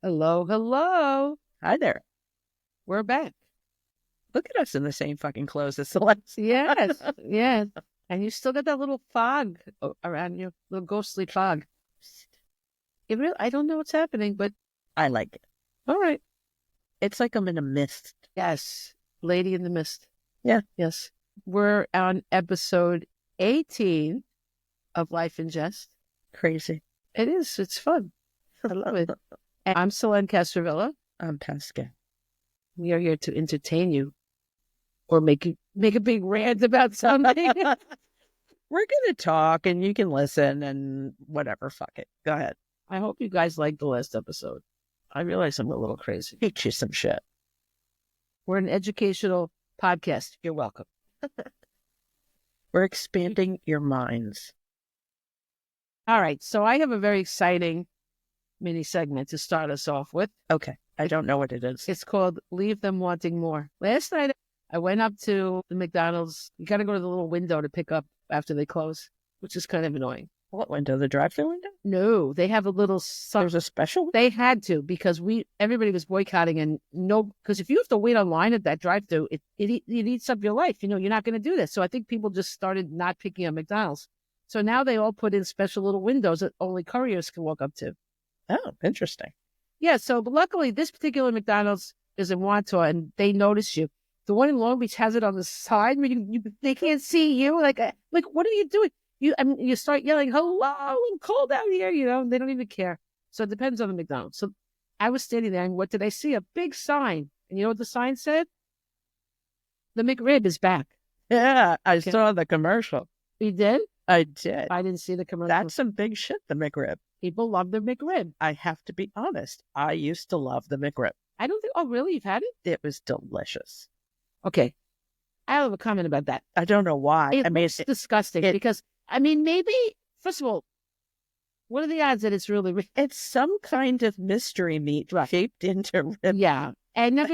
Hello, hello. Hi there. We're back. Look at us in the same fucking clothes as Celeste. Yes, yes. And you still got that little fog around you, little ghostly fog. I don't know what's happening, but I like it. all right. It's like I'm in a mist. Yes, Lady in the Mist. Yeah. Yes. We're on episode 18 of Life in Jest. Crazy. It is. It's fun. I love it. And I'm Selene Castrovilla. I'm Pascale. We are here to entertain you or make a big rant about something. We're going to talk and you can listen and whatever. Fuck it. Go ahead. I hope you guys liked the last episode. I realize I'm a little crazy. Teach you some shit. We're an educational podcast. You're welcome. We're expanding your minds. All right. So I have a very exciting mini segment to start us off with. Okay. I don't know what it is. It's called Leave Them Wanting More. Last night, I went up to the McDonald's. You got to go to the little window to pick up after they close, which is kind of annoying. What window? The drive-thru window? No, they have a little. There's a special? They had to because everybody was boycotting and because if you have to wait online at that drive-thru, it eats up your life. You're not going to do this. So I think people just started not picking up McDonald's. So now they all put in special little windows that only couriers can walk up to. Oh, interesting. Yeah. So, but luckily, this particular McDonald's is in Wantagh, and they notice you. The one in Long Beach has it on the side where they can't see you. Like, what are you doing? You start yelling, "Hello, I'm cold out here." They don't even care. So it depends on the McDonald's. So I was standing there, and what did I see? A big sign, and you know what the sign said? The McRib is back. Yeah, I saw the commercial. You did? I did. I didn't see the commercial. That's some big shit, the McRib. People love the McRib. I have to be honest. I used to love the McRib. I don't think. Oh, really? You've had it? It was delicious. Okay, I have a comment about that. I don't know why. It's disgusting because. Maybe, first of all, what are the odds that it's really... It's some kind of mystery meat shaped into ribs. Yeah. And it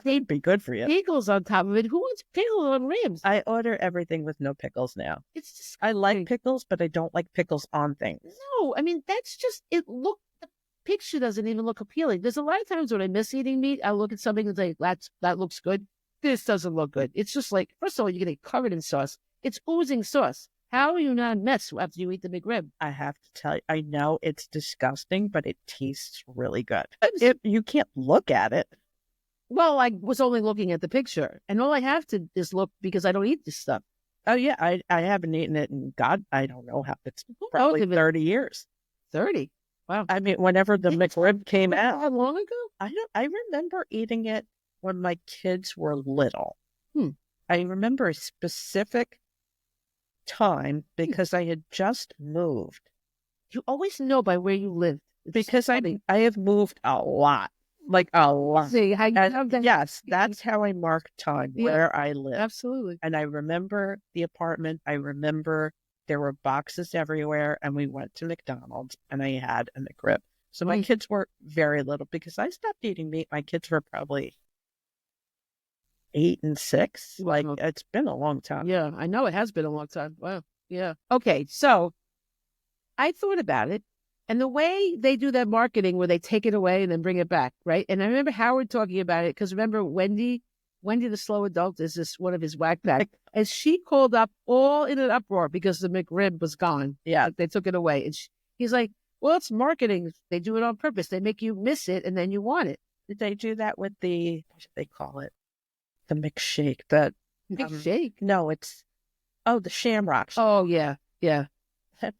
could be good for you. Pickles on top of it. Who wants pickles on ribs? I order everything with no pickles now. It's just... I like pickles, but I don't like pickles on things. No, that's just... The picture doesn't even look appealing. There's a lot of times when I miss eating meat, I look at something and say, that looks good. This doesn't look good. It's just like, first of all, you're getting covered in sauce. It's oozing sauce. How are you not mess after you eat the McRib? I have to tell you, I know it's disgusting, but it tastes really good. You can't look at it. Well, I was only looking at the picture, and all I have to is look because I don't eat this stuff. Oh, yeah, I haven't eaten it in, God, I don't know how, it's probably 30 years. 30? Wow. Whenever the McRib came out. How long ago? I remember eating it when my kids were little. I remember a specific time because I had just moved. You always know by where you lived. Because I have moved a lot. Like a lot. See, yes, that's how I mark time, where I live. Absolutely. And I remember the apartment. I remember there were boxes everywhere, and we went to McDonald's, and I had a McRib. So my kids were very little because I stopped eating meat. My kids were probably 8 and 6. Like, it's been a long time. Yeah, I know it has been a long time. Wow. Yeah. Okay, so I thought about it, and the way they do that marketing where they take it away and then bring it back, right? And I remember Howard talking about it because remember Wendy the slow adult is this one of his whack pack, and she called up all in an uproar because the McRib was gone. Yeah, they took it away, and he's like, "Well, it's marketing. They do it on purpose. They make you miss it, and then you want it." Did they do that with what should they call it? The McShake. The McShake? No, it's the Shamrock. Oh yeah.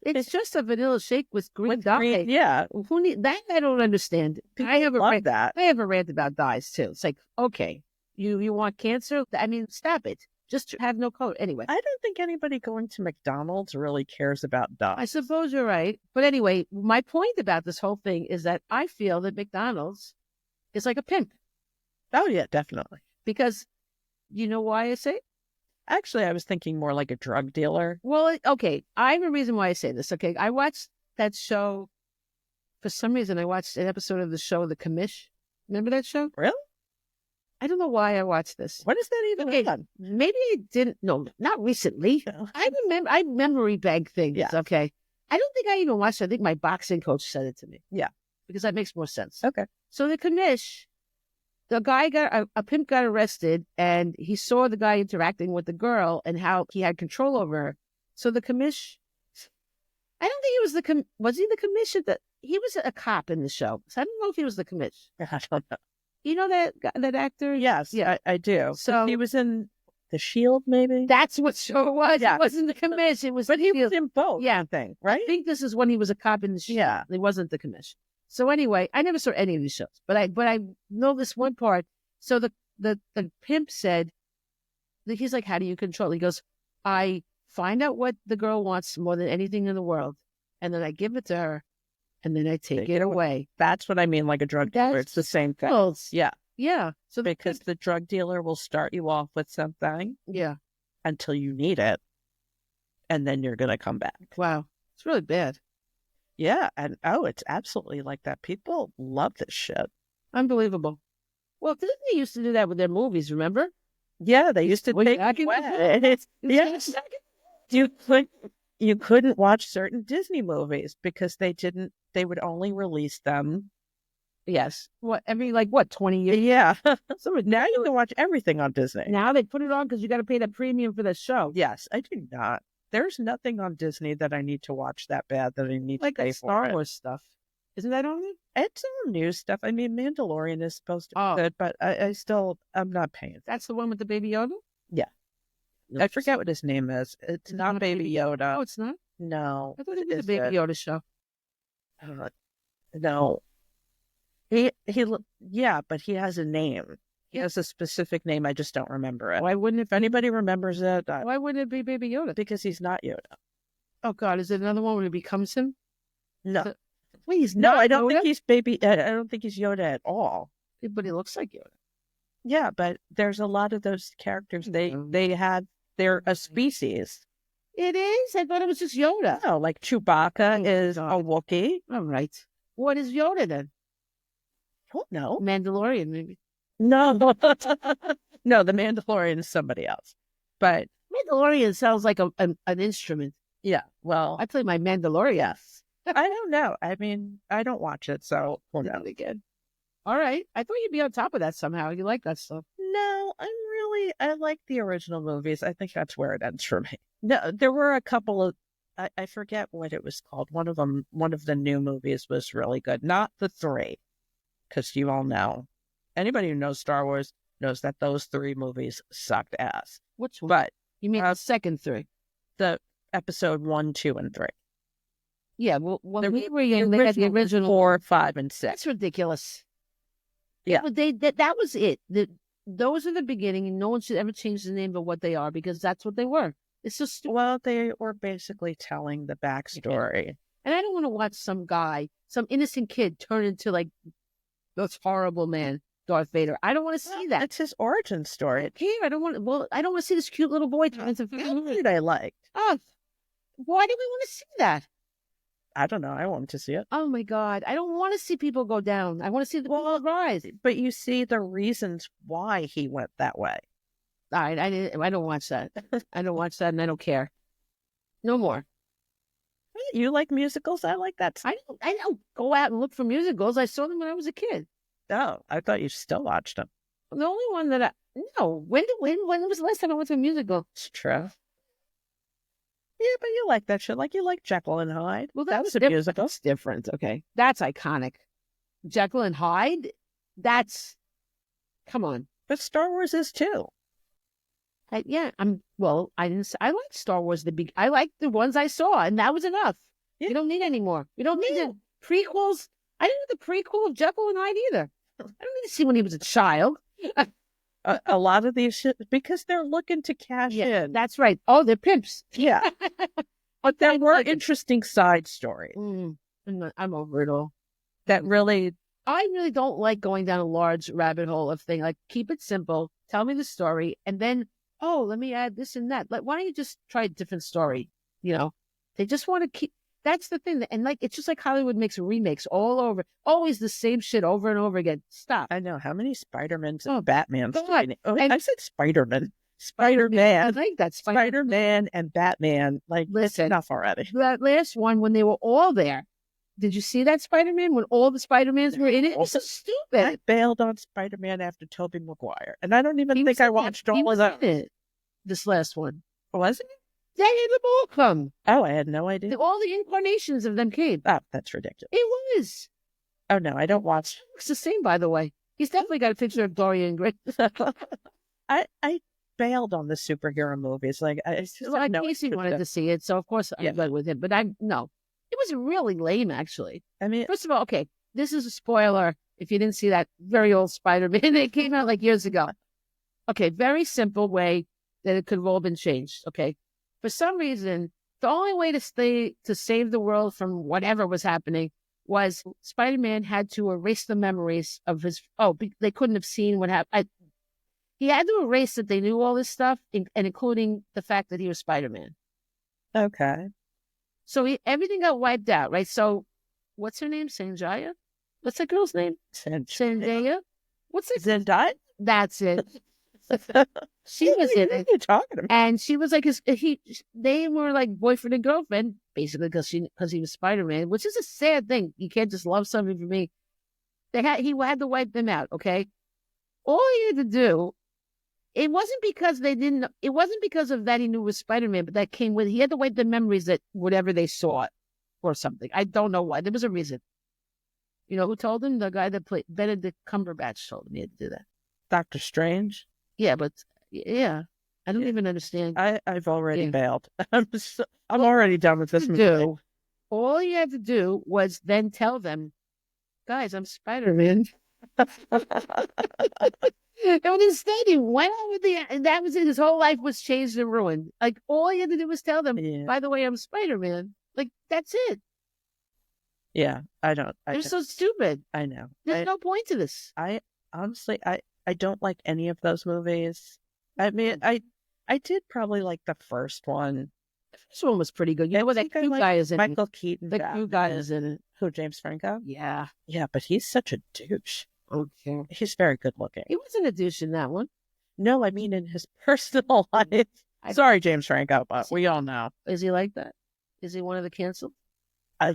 It's just a vanilla shake with green dye. Yeah. Who need that? I don't understand. I have a rant about dyes too. It's like, okay, you want cancer? Stop it. Just have no color. Anyway, I don't think anybody going to McDonald's really cares about dyes. I suppose you're right. But anyway, my point about this whole thing is that I feel that McDonald's is like a pimp. Oh yeah, definitely. Because you know why I say? Actually, I was thinking more like a drug dealer. Well, okay. I have a reason why I say this. Okay. I watched that show. For some reason, I watched an episode of the show, The Commish. Remember that show? Really? I don't know why I watched this. What is that even on? Maybe I didn't. No, not recently. I memory bank things. Yeah. Okay. I don't think I even watched it. I think my boxing coach said it to me. Yeah. Because that makes more sense. Okay. So the commish, a pimp got arrested, and he saw the guy interacting with the girl and how he had control over her. So the commish, I don't think he was was he the commish? He was a cop in the show. So I don't know if he was the commish. I don't know. You know that actor? Yes, Yeah. I do. So he was in The Shield, maybe? that's what show it was. Yeah. It wasn't the commish. It was But he the was in both, Yeah. I think, right? I think this is when he was a cop in the show. Yeah. It wasn't the commish. So anyway, I never saw any of these shows, but I know this one part. So the pimp said, he's like, how do you control? He goes, I find out what the girl wants more than anything in the world, and then I give it to her, and then I take it away. That's what I mean, like a drug dealer. It's the same thing. False. Yeah. Yeah. So Because the drug dealer will start you off with something yeah. until you need it, and then you're going to come back. Wow. It's really bad. Yeah. And it's absolutely like that. People love this shit. Unbelievable. Well, Disney used to do that with their movies, remember? Yeah, they used to take back in the away. Yes. You couldn't watch certain Disney movies because they would only release them. Yes. What, 20 years? Yeah. So now you can watch everything on Disney. Now they put it on because you got to pay that premium for the show. Yes, I do not. There's nothing on Disney that I need to watch that bad that I need to pay that for. Star Wars stuff. Isn't that on there? It's all new stuff. I mean, Mandalorian is supposed to be good, but I'm not paying. That's the one with the Baby Yoda? Yeah. No, I forget what his name is. It's not Baby Yoda. Oh, it's not? No. I thought it was a Baby Yoda show. No. Yeah, but he has a name. He has a specific name. I just don't remember it. Why wouldn't If anybody remembers it, why wouldn't it be Baby Yoda? Because he's not Yoda. Oh God, is it another one when it becomes him? No. Wait, he's No, not I don't Yoda? think he's baby. I don't think he's Yoda at all. But he looks like Yoda. Yeah, but there's a lot of those characters. They're a species. It is? I thought it was just Yoda. No, like Chewbacca is a Wookiee. All right. What is Yoda then? I don't know. Mandalorian, maybe. No. No, the Mandalorian is somebody else. But Mandalorian sounds like an instrument. yeah, well, I play my Mandalorian. yes. I don't know. I mean, I don't watch it, so we'll know. Again. All right. I thought you'd be on top of that somehow. You like that stuff. No, I like the original movies. I think that's where it ends for me. No, there were a couple of, I forget what it was called. One of the new movies was really good. Not the three, because you all know. Anybody who knows Star Wars knows that those three movies sucked ass. Which one? But You mean the second three? the episode 1, 2, and 3. Yeah, well, The we were young. They had the original 4, 5, and 6. That's ridiculous. Yeah. That was it. Those are the beginning, and no one should ever change the name of what they are because that's what they were. It's just Well, they were basically telling the backstory. And I don't want to watch some guy, some innocent kid, turn into like this horrible man, Darth Vader. I don't want to see that. It's his origin story. I don't want. Well, I don't want to see this cute little boy turn into. That I liked. Oh, why do we want to see that? I don't know. I want to see it. Oh my God! I don't want to see people go down. I want to see the people rise. But you see the reasons why he went that way. All right, I don't watch that. I don't watch that, and I don't care. No more. You like musicals? I like that. I don't go out and look for musicals. I saw them when I was a kid. Oh, I thought you still watched them. The only one that when was the last time I went to a musical? It's true. Yeah, but you like that shit. Like you like Jekyll and Hyde. Well, that was a musical. That's different. Okay, that's iconic. Jekyll and Hyde. Come on. But Star Wars is too. I like Star Wars. I like the ones I saw, and that was enough. Yeah. You don't need any more. You don't need the prequels. I didn't know the prequel of Jekyll and Hyde either. I don't need to see when he was a child. A lot of these shit, because they're looking to cash in. That's right. Oh, they're pimps. Yeah. But there were interesting side stories. I'm over it all. I really don't like going down a large rabbit hole of thing. Like, keep it simple. Tell me the story, and then, let me add this and that. Like, why don't you just try a different story? You know, they just want to keep. That's the thing. And like, it's just like Hollywood makes remakes all over. Always the same shit over and over again. Stop. I know. How many Spider-Mans and Batmans? I said Spider-Man. Spider-Man. I like that. Spider-Man and Batman. Like, listen, enough already. That last one, when they were all there, Did you see that Spider-Man when all the Spider-Mans were in it? It was so stupid. I bailed on Spider-Man after Tobey Maguire, and I don't even think I watched all of that. This last one. Wasn't it? They had them all come. Oh, I had no idea. All the incarnations of them came. Oh, that's ridiculous. It was. Oh, no, I don't watch. It's the same, by the way. He's definitely got a picture of Dorian Gray. I bailed on the superhero movies. Like, Casey wanted to see it, so of course I went with him. But no. It was really lame, actually. I mean, first of all, okay, this is a spoiler if you didn't see that very old Spider-Man. It came out like years ago. Okay, very simple way that it could have all been changed. Okay, for some reason, the only way to save the world from whatever was happening was Spider-Man had to erase the memories of his. They couldn't have seen what happened. He had to erase that they knew all this stuff, and including the fact that he was Spider-Man. Okay. So everything got wiped out, right? So, what's her name? Sanjaya? What's that girl's name? Zendaya? What's it? Zendaya? That's it. She was in it. What are you talking about? And she was like, they were like boyfriend and girlfriend, basically, because he was Spider-Man, which is a sad thing. You can't just love somebody for me. He had to wipe them out, okay? All he had to do, it wasn't because of that he knew it was Spider-Man, but that came with, he had to wipe the memories that whatever they saw or something. I don't know why. There was a reason. You know who told him? The guy that played Benedict Cumberbatch told him he had to do that. Doctor Strange? Yeah, but I don't even understand. I've already bailed. I'm already done with this movie. All you had to do was then tell them, guys, I'm Spider-Man. And instead, he went on with and that was it. His whole life was changed and ruined. Like, all he had to do was tell them, by the way, I'm Spider-Man. Like, that's it. Yeah, I don't. They're so stupid. I know. There's no point to this. Honestly, I don't like any of those movies. I mean, I did probably like the first one. The first one was pretty good. You know what? That cute guy is in Michael Keaton. The cute guy is in it. Who, James Franco? Yeah. Yeah, but he's such a douche. Okay. He's very good looking. He wasn't a douche in that one. No, I mean in his personal life. Sorry, James Franco, but we all know. Is he like that? Is he one of the canceled?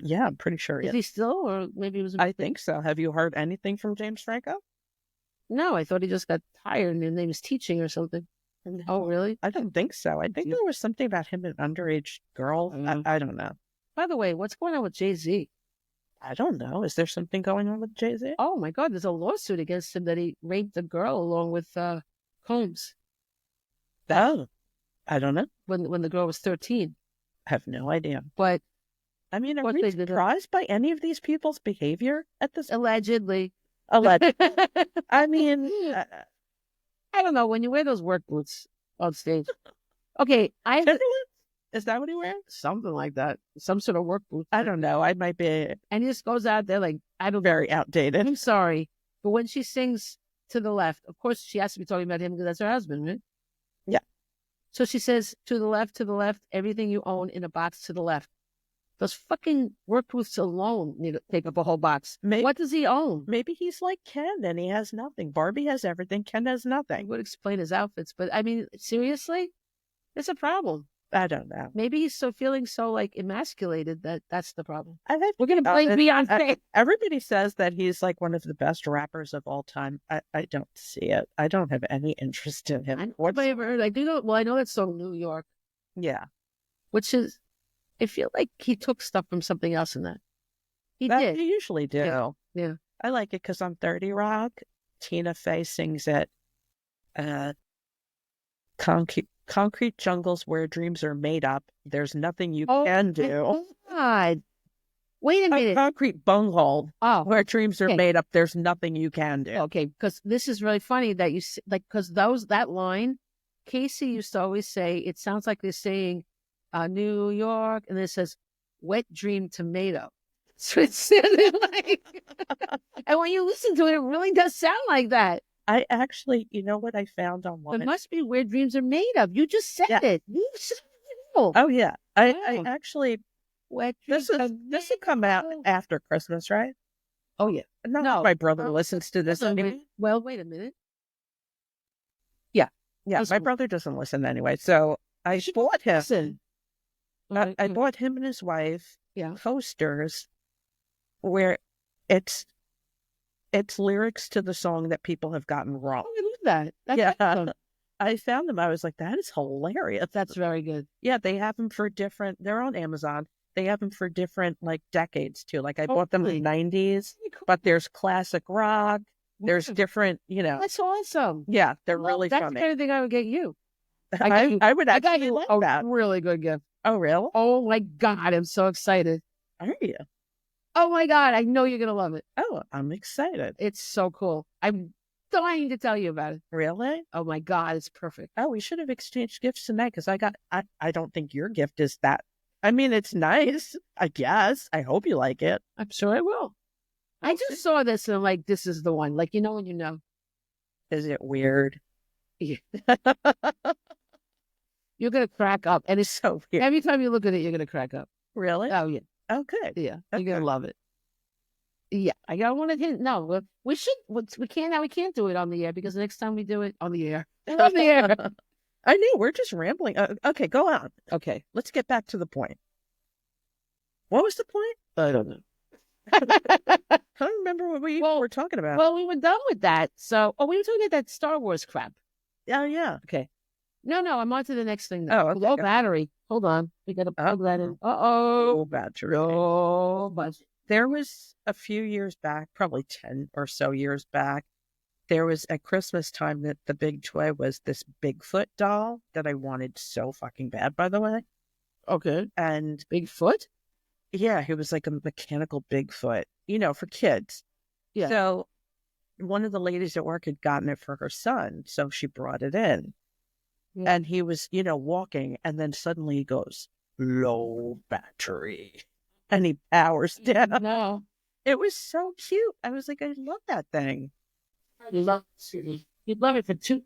Yeah, I'm pretty sure. Is he still, or maybe it was? I think so. Have you heard anything from James Franco? No, I thought he just got tired and he was teaching or something. No. Oh, really? I don't think so. I think there was something about him and underage girl. I don't know. By the way, what's going on with Jay-Z? I don't know. Is there something going on with Jay-Z? Oh my God, there's a lawsuit against him that he raped a girl along with Combs. Oh, I don't know. When the girl was 13. I have no idea. But I mean, are you surprised by any of these people's behavior at this? Allegedly. I mean, I don't know. When you wear those work boots on stage. Okay, is that what he wears? Something like that. Some sort of work boots. I don't know. I might be. And he just goes out there like, very outdated. I'm sorry. But when she sings to the left, of course, she has to be talking about him because that's her husband, right? Yeah. So she says, to the left, everything you own in a box to the left. Those fucking work boots alone need to take up a whole box. What does he own? Maybe he's like Ken and he has nothing. Barbie has everything. Ken has nothing. I would explain his outfits, but I mean, seriously? It's a problem. I don't know. Maybe he's feeling so like emasculated that's the problem. We're going to blame Beyonce. Everybody says that he's like one of the best rappers of all time. I don't see it. I don't have any interest in him. I do know. Well, I know that song New York. Yeah. Which is, I feel like he took stuff from something else in that. He did. He usually do. Yeah. I like it because on 30 Rock, Tina Fey sings it. Concrete jungles where dreams are made up. There's nothing you can do. Oh, God. Wait a minute. Concrete bunghole where dreams are made up. There's nothing you can do. Okay, because this is really funny that you, like, because that line, Casey used to always say, it sounds like they're saying New York, and then it says wet dream tomato. So it sounded like, and when you listen to it, it really does sound like that. I actually, you know what I found online? It must be where dreams are made of. You just said it. You said it. Oh, yeah. I actually, this will come out after Christmas, right? Oh, yeah. No, my brother listens to this anyway. Well, wait a minute. Yeah. My brother doesn't listen anyway. So I bought him. Listen. I bought him and his wife Yeah. posters where it's lyrics to the song that people have gotten wrong. Oh, I love that. That's Yeah. awesome. I found them. I was like, that is hilarious. That's very good. Yeah, they have them for different, they're on Amazon. They have them for different like decades too. Like I bought them in the 90s, but there's classic rock. There's different, That's awesome. yeah, they're Well, really that's funny. the kind of thing I would get you. I would I got actually you like a that. really good gift. Oh, really? Oh my God, I'm so excited. Are you? Oh my God, I know you're gonna love it. Oh, I'm excited. It's so cool. I'm dying to tell you about it. Really? Oh my God, it's perfect. Oh, we should have exchanged gifts tonight because I don't think your gift is that. I mean, it's nice, I guess. I hope you like it. I'm sure I will. I just saw this and I'm like, this is the one. Like, when you know. Is it weird? Yeah. You're gonna crack up. And it's So weird. every time you look at it, you're gonna crack up. Really? Oh yeah. Oh, good. Yeah. Okay. You're gonna love it. Yeah. I got one of his. No, we should. We can't do it on the air because the next time we do it on the air. On the air. I know, we're just rambling. Okay, go on. Okay. Let's get back to the point. What was the point? I don't know. I don't remember what we were talking about. Well, we were done with that. So, we were talking about that Star Wars crap. Oh, yeah. Okay. No, I'm on to the next thing. Oh, okay. Low battery. Hold on. We got to plug that in. Low battery. Oh, but there was a few years back, probably 10 or so years back, there was at Christmas time that the big toy was this Bigfoot doll that I wanted so fucking bad, by the way. Okay. And Bigfoot? yeah, he was like a mechanical Bigfoot, for kids. Yeah. So one of the ladies at work had gotten it for her son, so she brought it in. Yeah. And he was, walking, and then suddenly he goes, low battery. And he powers down. No. It was so cute. I was like, I love that thing. You'd love it for two.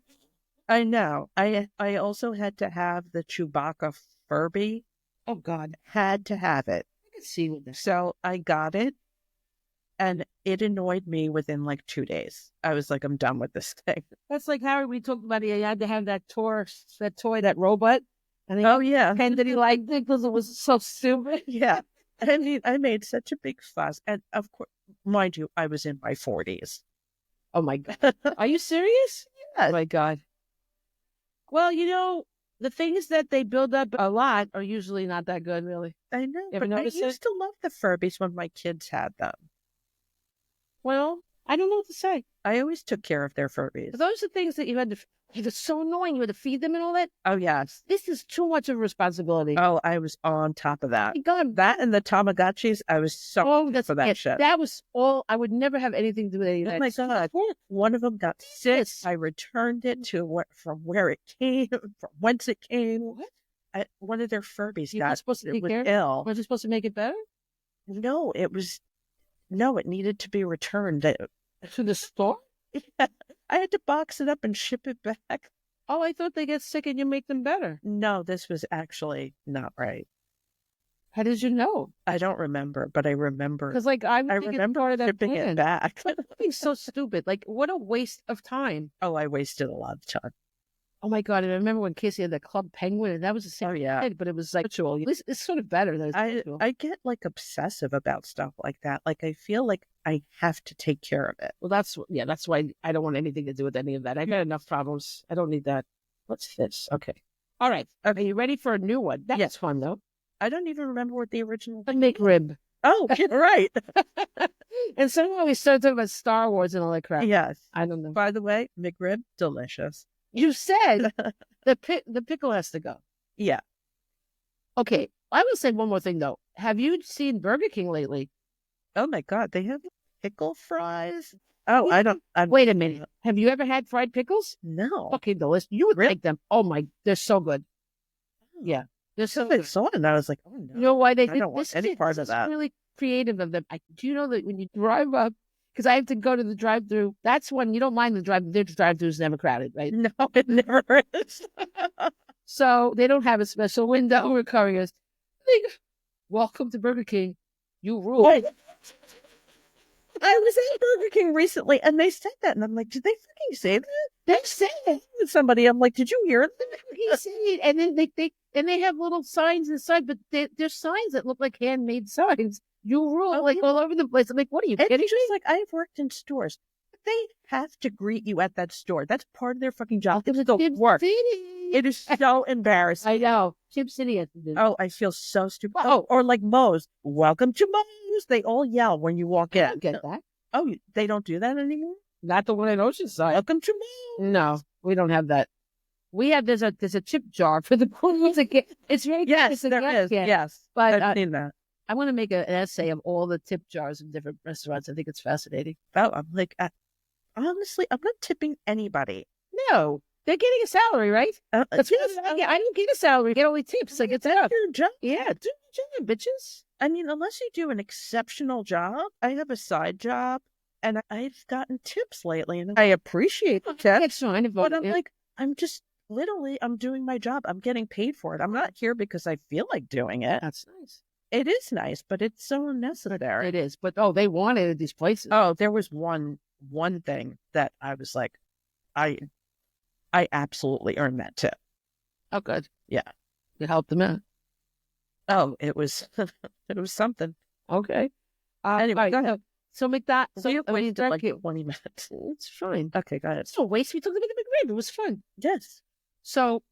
I know. I also had to have the Chewbacca Furby. Oh, God. Had to have it. I can see with this. So I got it, and it annoyed me within like 2 days. I was like, I'm done with this thing. That's like Harry, we talked about it. He had to have that toy, that robot. And oh, yeah. And that he liked it because it was so stupid. Yeah. I mean, I made such a big fuss. And of course, mind you, I was in my 40s. Oh, my God. Are you serious? Yes. Oh, my God. Well, the things that they build up a lot are usually not that good, really. I know, but I used to love the Furbies when my kids had them. Well, I don't know what to say. I always took care of their Furbies. But those are things that you had to... It was so annoying. You had to feed them and all that. Oh, yes. This is too much of a responsibility. Oh, I was on top of that. My God. That and the Tamagotchis, I was so for that shit. That was all. I would never have anything to do with any of that. Oh, my God. One of them got sick. I returned it to from where it came, from whence it came. What? One of their Furbies you got supposed to take care ill. Was it supposed to make it better? No, it needed to be returned. To the store? Yeah. I had to box it up and ship it back. Oh, I thought they get sick and you make them better. No, this was actually not right. How did you know? I don't remember, but I remember. Because, I remember part of that shipping it back. It's so stupid. What a waste of time. Oh, I wasted a lot of time. Oh, my God. I remember when Casey had the Club Penguin, and that was the same thing, but it was ritual. It's sort of better than I get obsessive about stuff like that. I feel like I have to take care of it. Well, that's why I don't want anything to do with any of that. I got enough problems. I don't need that. What's this? Okay. All right. Are you ready for a new one? That's fun, though. I don't even remember what the original McRib. Oh, you're right. And somehow we started talking about Star Wars and all that crap. Yes. I don't know. By the way, McRib, delicious. You said the pickle has to go. Yeah. Okay. I will say one more thing, though. Have you seen Burger King lately? Oh, my God. They have pickle fries? Oh, Wait a minute. Have you ever had fried pickles? No. Fucking delicious. You would like them. Oh, my. They're so good. Yeah. They're so good. I saw it and I was like, oh, no. You know why they did this? I don't want any part of that. Really creative of them. Do you know that when you drive up, because I have to go to the drive-thru, that's when you don't mind the drive-thru. Their drive-thru is never crowded, right? No, it never is. So they don't have a special window where couriers. Welcome to Burger King. You rule. Wait. I was at Burger King recently and they said that. And I'm like, did they fucking say that? They said it with somebody. I'm like, did you hear it? He said it. And then they have little signs inside, but they're signs that look like handmade signs. You rule Oh, like yeah. all over the place. I'm like, what are you It's kidding just me? like I've worked in stores. They have to greet you at that store. That's part of their fucking job. It was the Tip work. City. It is so embarrassing. I know. Tip City has to do. Oh, I feel so stupid. Well, Or like Moe's. Welcome to Moe's. They all yell when you walk I in. don't get that. Oh, they don't do that anymore? Not the one in Oceanside. Welcome to Moe's. No, we don't have that. We have there's a chip jar for the corners again. It's very Yes, good. there is. Yes. But I've seen that. I want to make an essay of all the tip jars in different restaurants. I think it's fascinating. Oh, I'm like, honestly, I'm not tipping anybody. No, they're getting a salary, right? That's yes, what I don't get a salary. I get only tips. I get that. your job. Yeah, do your job, bitches. I mean, unless you do an exceptional job, I have a side job and I've gotten tips lately and I appreciate the tips. It's fine. But I'm like, I'm just literally, I'm doing my job. I'm getting paid for it. I'm not here because I feel like doing it. That's nice. It is nice, but it's so unnecessary. It is. But they want it at these places. Oh, there was one thing that I was like, I absolutely earned that tip. Oh, good. Yeah. You helped them out. Oh, it was it was something. Okay. Anyway, right, go ahead. So McDonald. So you wasted like Turkey. 20 minutes. It's fine. Okay, go ahead. It's no waste. We talked about the McRib. It was fun. Yes. So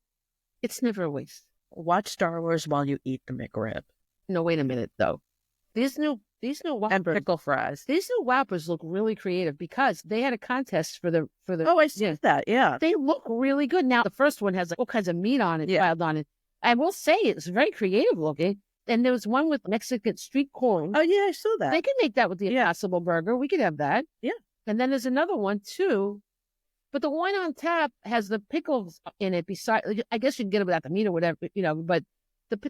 it's never a waste. Watch Star Wars while you eat the McRib. No, wait a minute though. These new And Whoppers. pickle fries. These new Whoppers look really creative because they had a contest for the. Oh, I see that. Yeah. They look really good. Now the first one has like all kinds of meat on it, Yeah. piled on it. I will say it's very creative looking. And there was one with Mexican street corn. Oh, yeah, I saw that. They can make that with the Impossible Burger. We could have that. Yeah. And then there's another one too. But the one on tap has the pickles in it. Beside, I guess you can get it without the meat or whatever, But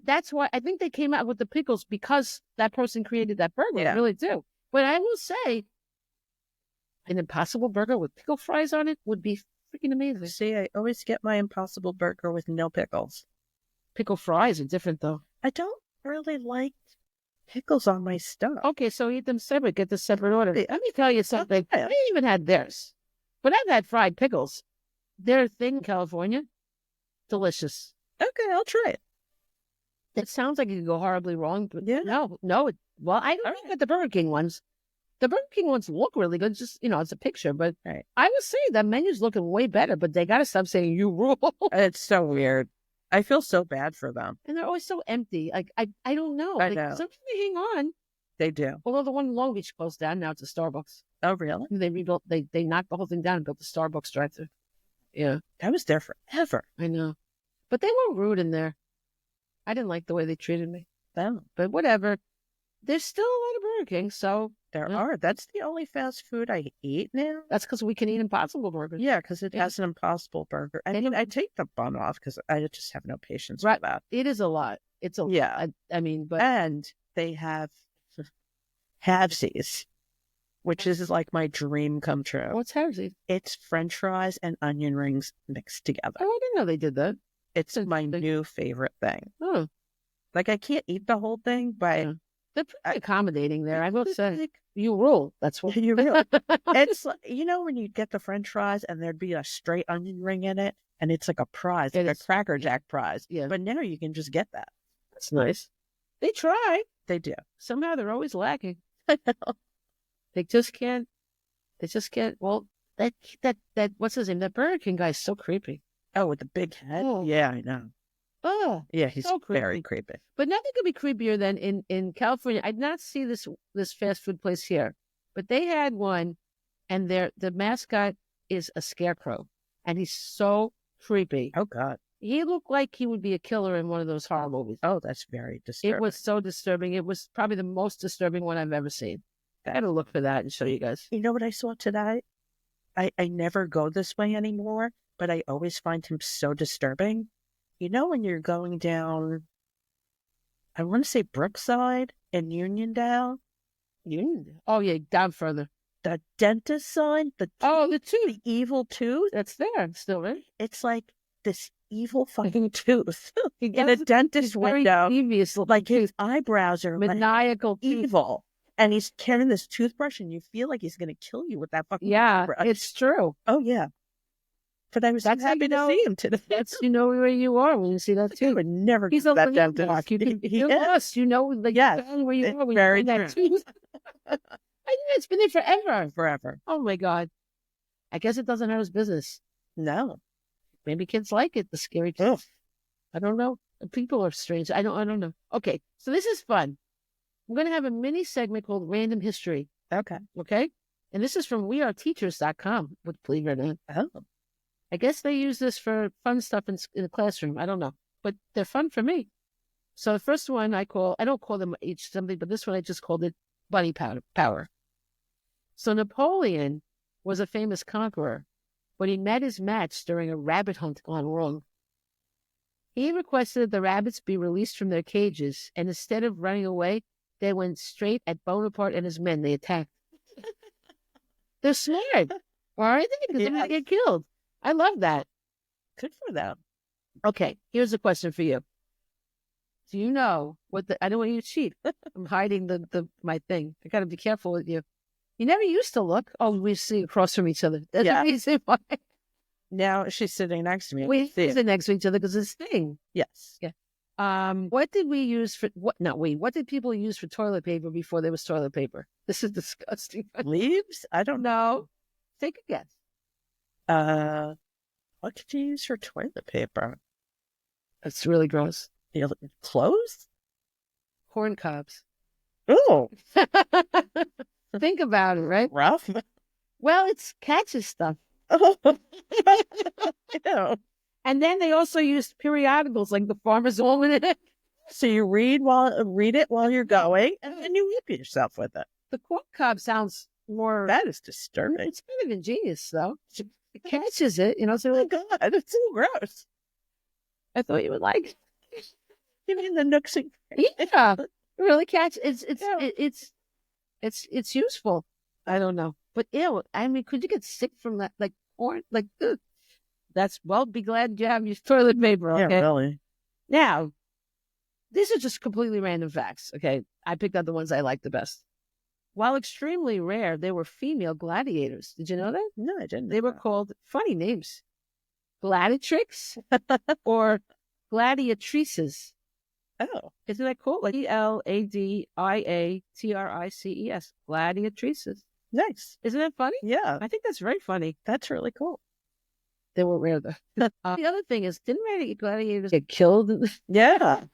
that's why I think they came out with the pickles because that person created that burger. Yeah. I really do. But I will say, an Impossible Burger with pickle fries on it would be freaking amazing. See, I always get my Impossible Burger with no pickles. Pickle fries are different though. I don't really like pickles on my stuff. Okay, so eat them separate. Get the separate order. Yeah. Let me tell you something. Okay. I ain't even had theirs, but I've had fried pickles. They're a thing in California. Delicious. Okay, I'll try it. It sounds like it could go horribly wrong, but Yeah. no. Well, I don't know about the Burger King ones. The Burger King ones look really good. Just, it's a picture, but Right. I would say the menu's looking way better, but they got to stop saying you rule. It's so weird. I feel so bad for them. And they're always so empty. Like, I don't know. I Like, know. sometimes they hang on. They do. Although the one in Long Beach closed down, now it's a Starbucks. Oh, really? They rebuilt, they knocked the whole thing down and built the Starbucks drive-thru. Yeah, I was there forever. I know. But they were rude in there. I didn't like the way they treated me. Oh, But whatever. There's still a lot of Burger King, so there Yeah. are. That's the only fast food I eat now. that's because we can eat Impossible Burgers. Yeah, because it Yeah. has an Impossible Burger. I They mean, don't- I take the bun off because I just have no patience Right. for that. It is a lot. It's a lot. Yeah. I mean, but And they have halvesies, which is like my dream come true. what's Harry's? It's French fries and onion rings mixed together. Oh, I didn't know they did that. It's my interesting. new favorite thing. Oh, Like, I can't eat the whole thing, but Yeah. they're pretty accommodating there. I will it's say, like, you rule. That's what you really. It's like, when you get the French fries and there'd be a straight onion ring in it, and it's like a prize, It like is. a Cracker Jack prize. Yeah. But now you can just get that. That's nice. They try. They do. Somehow they're always lacking. They just can't. Well, that what's his name? That Burger King guy's so creepy. Oh, with the big head? Oh. Yeah, I know. Oh, Yeah, he's So very creepy. but nothing could be creepier than in California. I did not see this fast food place here, but they had one, and the mascot is a scarecrow, and he's so creepy. Oh, God. He looked like he would be a killer in one of those horror movies. Oh, that's very disturbing. It was so disturbing. It was probably the most disturbing one I've ever seen. I had to look for that and show you guys. You know what I saw today? I never go this way anymore, but I always find him so disturbing. You know when you're going down, I want to say Brookside and Uniondale, Oh yeah, down further. the dentist sign, the tooth. evil tooth, That's there still, right? it's like this evil fucking tooth He in a does- dentist he's very window. devious looking Like his tooth. eyebrows are like Maniacal tooth. evil. And he's carrying this toothbrush and you feel like he's going to kill you with that fucking Yeah, toothbrush. it's true. Oh, yeah. But I was That's how happy you to know- see him today. That's where you are when you see that I too. would never He's get a that dentist. landmark. You're Yeah. lost. You know, like Yes, where you it's are when very you see that too. I know it's been there forever. Forever. Oh my God. I guess it doesn't hurt his business. No. Maybe kids like it, the scary Oh. teeth. I don't know. People are strange. I don't know. Okay, so this is fun. I'm going to have a mini segment called Random History. Okay. Okay? And this is from weareteachers.com, believe it or not. Oh. I guess they use this for fun stuff in the classroom. I don't know. But they're fun for me. So the first one I don't call them each something, but this one I just called it bunny power. So Napoleon was a famous conqueror, but he met his match during a rabbit hunt gone wrong. He requested that the rabbits be released from their cages, and instead of running away, they went straight at Bonaparte and his men. They attacked. They're smart, aren't they? Because they're going to get killed. I love that. Good for them. Okay, here's a question for you. Do you know I don't want you to cheat. I'm hiding my thing. I got to be careful with you. You never used to look. Oh, we see across from each other. That's the reason why. Now she's sitting next to me. We sit next to each other because this thing. Yes. Yeah. What did we use for what? Not we. What did people use for toilet paper before there was toilet paper? This is disgusting. Leaves? I don't know. Take a guess. What did you use for toilet paper? That's really gross. Clothes? Corn cobs. Oh. Think about it, right? Rough? Well, it's catches stuff. Oh. I know. And then they also used periodicals like the Farmer's Almanac. So you read it while you're going, and then you whip yourself with it. The corn cob sounds more. That is disturbing. It's kind of ingenious, though. It catches it, So oh my God, it's so gross. I thought you would like it. You mean the nooks and yeah, really catch. It's useful. I don't know, but ew. I mean, could you get sick from that? Like corn, like ugh. Be glad you have your toilet paper. Okay, yeah, really. Now, these are just completely random facts. Okay, I picked out the ones I like the best. While extremely rare, they were female gladiators. Did you know that? No, I didn't. They were called funny names, gladiatrix or gladiatrices. Oh, isn't that cool? Like gladiatrices, gladiatrices. Nice. Isn't that funny? Yeah, I think that's very funny. That's really cool. They were rare though. The other thing is, didn't gladiators get killed? Yeah.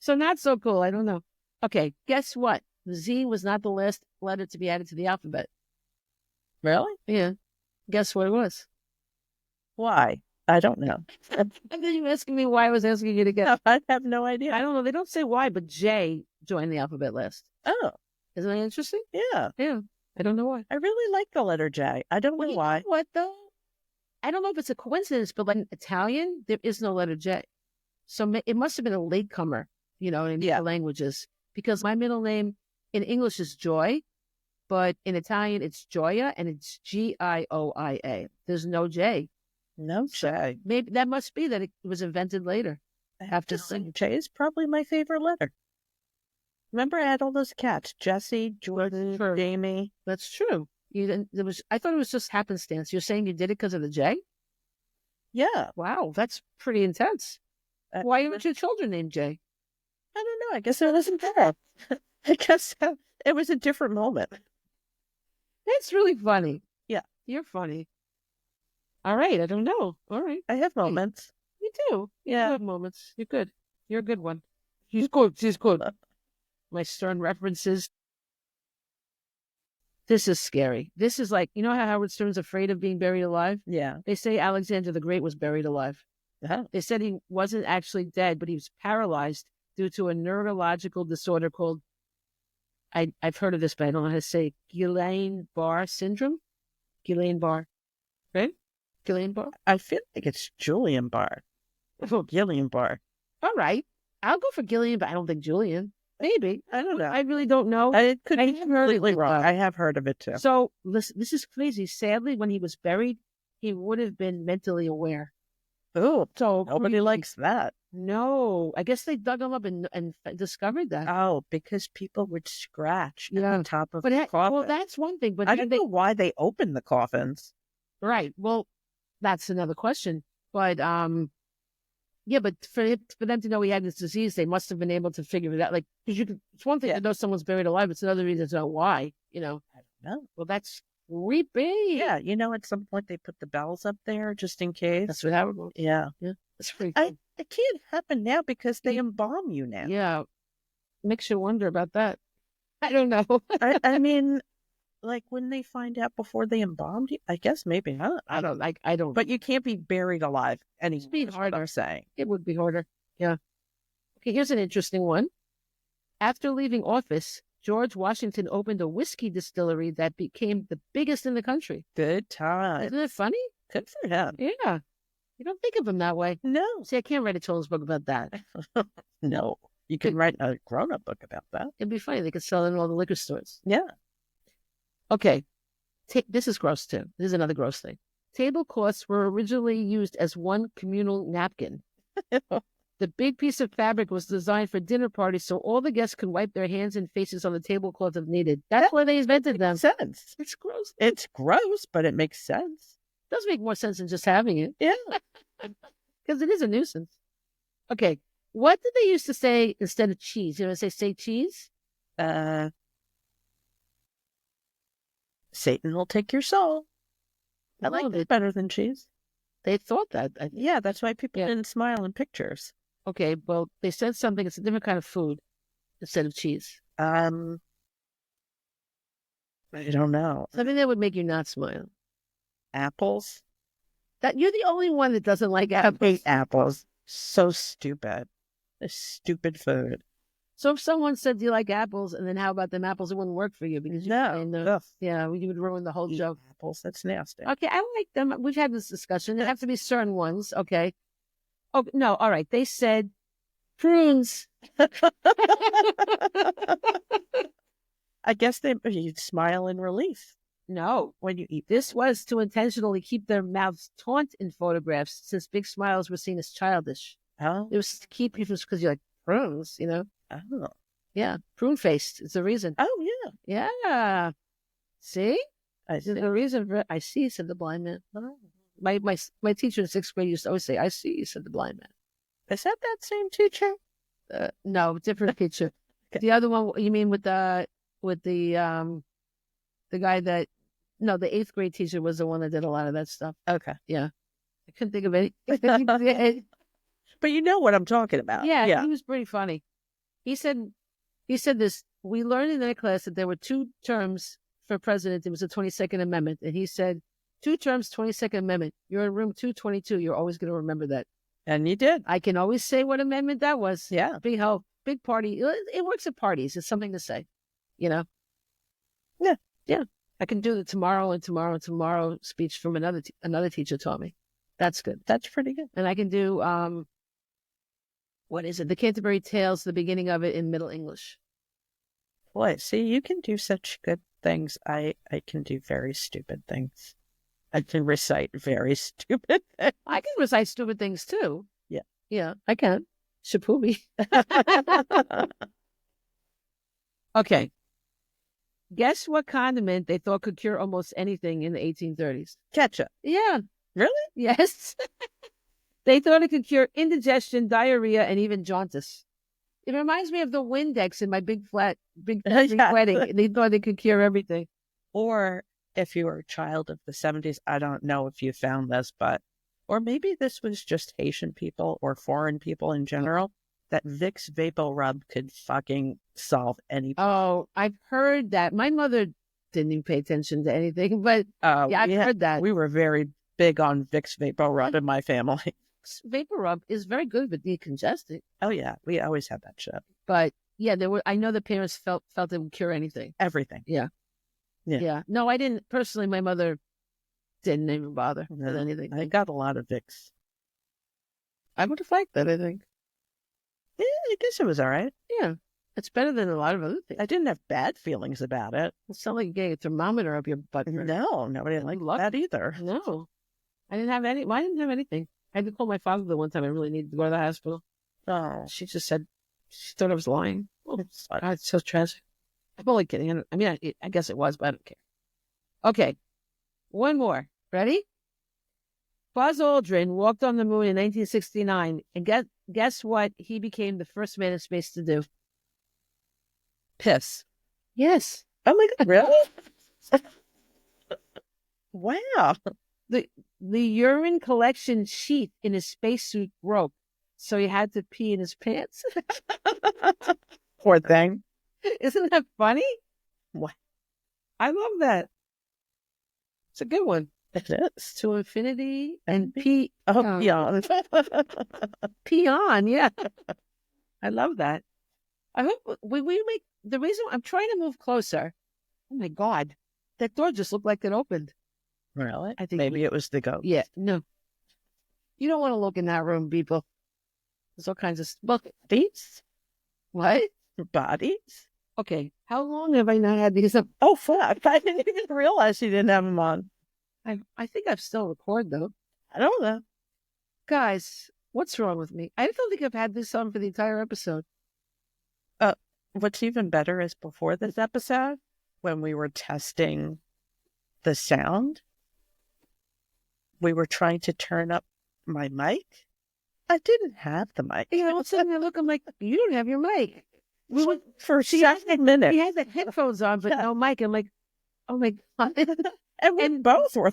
So not so cool. I don't know. Okay, guess what? The Z was not the last letter to be added to the alphabet. Really? Yeah. Guess what it was? Why? I don't know. And then you asking me why I was asking you to guess. I have no idea. I don't know. They don't say why, but J joined the alphabet list. Oh. Isn't that interesting? Yeah. Yeah. I don't know why. I really like the letter J. I don't know why. You know what, though? I don't know if it's a coincidence, but like in Italian, there is no letter J. So it must have been a latecomer, in the languages. Because my middle name in English is Joy, but in Italian it's Gioia, and it's Gioia. There's no J. No J. So maybe that must be that it was invented later. I have to say, J is probably my favorite letter. Remember, I had all those cats: Jessie, Jordan, Jamie. That's true. I thought it was just happenstance. You're saying you did it because of the J? Yeah. Wow, that's pretty intense. Why aren't your children named J? I don't know. I guess I wasn't there. I guess it was a different moment. That's really funny. Yeah. You're funny. All right. I don't know. All right. I have moments. You do. Yeah. You have moments. You're good. You're a good one. She's good. She's good. My stern references. This is scary. This is like, how Howard Stern's afraid of being buried alive? Yeah. They say Alexander the Great was buried alive. Uh-huh. They said he wasn't actually dead, but he was paralyzed due to a neurological disorder called, I've heard of this, but I don't know how to say it, Guillain-Barre syndrome? Guillain-Barre. Right? Guillain-Barre? I feel like it's Julian Barr. Oh, Guillain-Barre. All right. I'll go for Gillian, but I don't think Julian. Maybe. I don't know. I really don't know. It could be completely wrong. I have heard of it too. So, listen, this is crazy. Sadly, when he was buried, he would have been mentally aware. Oh, so nobody likes that. No. I guess they dug him up and discovered that. Oh, because people would scratch at the top of the coffin. Well, that's one thing. But I don't know why they opened the coffins. Right. Well, that's another question. But yeah, but for them to know he had this disease, they must have been able to figure it out. Like, because it's one thing to know someone's buried alive, it's another reason to know why. I don't know. Well, that's creepy. Yeah, at some point they put the bells up there just in case. That's what happened. Yeah, that's pretty cool. It can't happen now because they embalm you now. Yeah, makes you wonder about that. I don't know. I mean, like when they find out before they embalmed you, I guess maybe not. I don't. But you can't be buried alive anymore. It'd be harder. I'm saying it would be harder. Yeah. Okay, here's an interesting one. After leaving office, George Washington opened a whiskey distillery that became the biggest in the country. Good time. Isn't it funny? Good for him. Yeah. You don't think of him that way. No. See, I can't write a children's book about that. No. You can write a grown-up book about that. It'd be funny. They could sell it in all the liquor stores. Yeah. Okay. This is gross, too. This is another gross thing. Tablecloths were originally used as one communal napkin. The big piece of fabric was designed for dinner parties so all the guests could wipe their hands and faces on the tablecloth if needed. That's why they invented them. Makes sense. It's gross. It's gross, but it makes sense. It does make more sense than just having it. Yeah. Because it is a nuisance. Okay. What did they used to say instead of cheese? You know, say cheese? Satan will take your soul. I like that better than cheese. They thought that. Yeah, that's why people didn't smile in pictures. Okay, well, they said something. It's a different kind of food instead of cheese. I don't know. Something that would make you not smile. Apples? That you're the only one that doesn't like apples. I hate apples. So stupid. It's stupid food. So if someone said, do you like apples? And then how about them apples? It wouldn't work for you because you would ruin the whole joke. Apples, that's nasty. Okay, I like them. We've had this discussion. There have to be certain ones. Okay. Oh, no. All right. They said prunes. I guess you'd smile in relief. No. When you eat. This was to intentionally keep their mouths taut in photographs since big smiles were seen as childish. Oh. It was to keep people because you're like, prunes, Oh. Yeah. Prune faced is the reason. Oh, yeah. Yeah. See? I see. The reason I see, said the blind man. Oh. My teacher in 6th grade used to always say, I see, said the blind man. Is that same teacher? No, different teacher. Okay. The other one, you mean with the guy that, no, the 8th grade teacher was the one that did a lot of that stuff. Okay. Yeah. I couldn't think of any. But you know what I'm talking about. Yeah. He was pretty funny. He said this, we learned in that class that there were 2 terms for president. It was the 22nd Amendment. And he said, 2 terms, 22nd Amendment. You're in room 222. You're always going to remember that. And you did. I can always say what amendment that was. Yeah. Big help. Big party. It works at parties. It's something to say, Yeah. Yeah. I can do the tomorrow and tomorrow and tomorrow speech from another teacher taught me. That's good. That's pretty good. And I can do, what is it? The Canterbury Tales, the beginning of it in Middle English. Boy, see, you can do such good things. I can do very stupid things. I can recite very stupid things. I can recite stupid things too. Yeah. Yeah, I can. Shapoobie. Okay. Guess what condiment they thought could cure almost anything in the 1830s? Ketchup. Yeah. Really? Yes. They thought it could cure indigestion, diarrhea, and even jaundice. It reminds me of the Windex in my big wedding. They thought it could cure everything. Or if you were a child of the 70s, I don't know if you found this, or maybe this was just Haitian people or foreign people in general, that Vicks Vapor Rub could fucking solve any problem. Oh, I've heard that. My mother didn't even pay attention to anything, but I've heard that. We were very big on Vicks Vapor Rub in my family. Vapor Rub is very good with decongesting. Oh yeah, we always had that shit. But yeah, I know the parents felt it would cure anything. Everything. Yeah. No, I didn't personally. My mother didn't even bother with anything. I got a lot of Vicks. I would have liked that. I think. Yeah, I guess it was all right. Yeah, it's better than a lot of other things. I didn't have bad feelings about it. It's not like getting a thermometer up your butt. No, nobody liked that either. No, I didn't have any. I didn't have anything. I had to call my father the one time I really needed to go to the hospital. Oh. She just said she thought I was lying. Oh, God, it's so tragic. I'm only kidding. I mean, I guess it was, but I don't care. Okay. One more. Ready? Buzz Aldrin walked on the moon in 1969, and guess what? He became the first man in space to do. Piss. Yes. Oh my God, really? Wow. The urine collection sheath in his spacesuit broke, so he had to pee in his pants. Poor thing. Isn't that funny? What? I love that. It's a good one. It is. To infinity and pee. Oh, beyond. Pee on, yeah. I love that. I hope we make the reason I'm trying to move closer. Oh my God, that door just looked like it opened. Really? I think Maybe it was the ghost. Yeah, no. You don't want to look in that room, people. There's all kinds of Bodies? What? Bodies? Okay, how long have I not had these up? Oh, fuck. I didn't even realize you didn't have them on. I think I've still recorded, though. I don't know. Guys, what's wrong with me? I don't think I've had this on for the entire episode. What's even better is before this episode, when we were testing the sound, we were trying to turn up my mic. I didn't have the mic. Yeah, all of a sudden I look, I'm like, you don't have your mic. We went for 7 minutes. He had the headphones on, but no mic. I'm like, oh my God. And both were.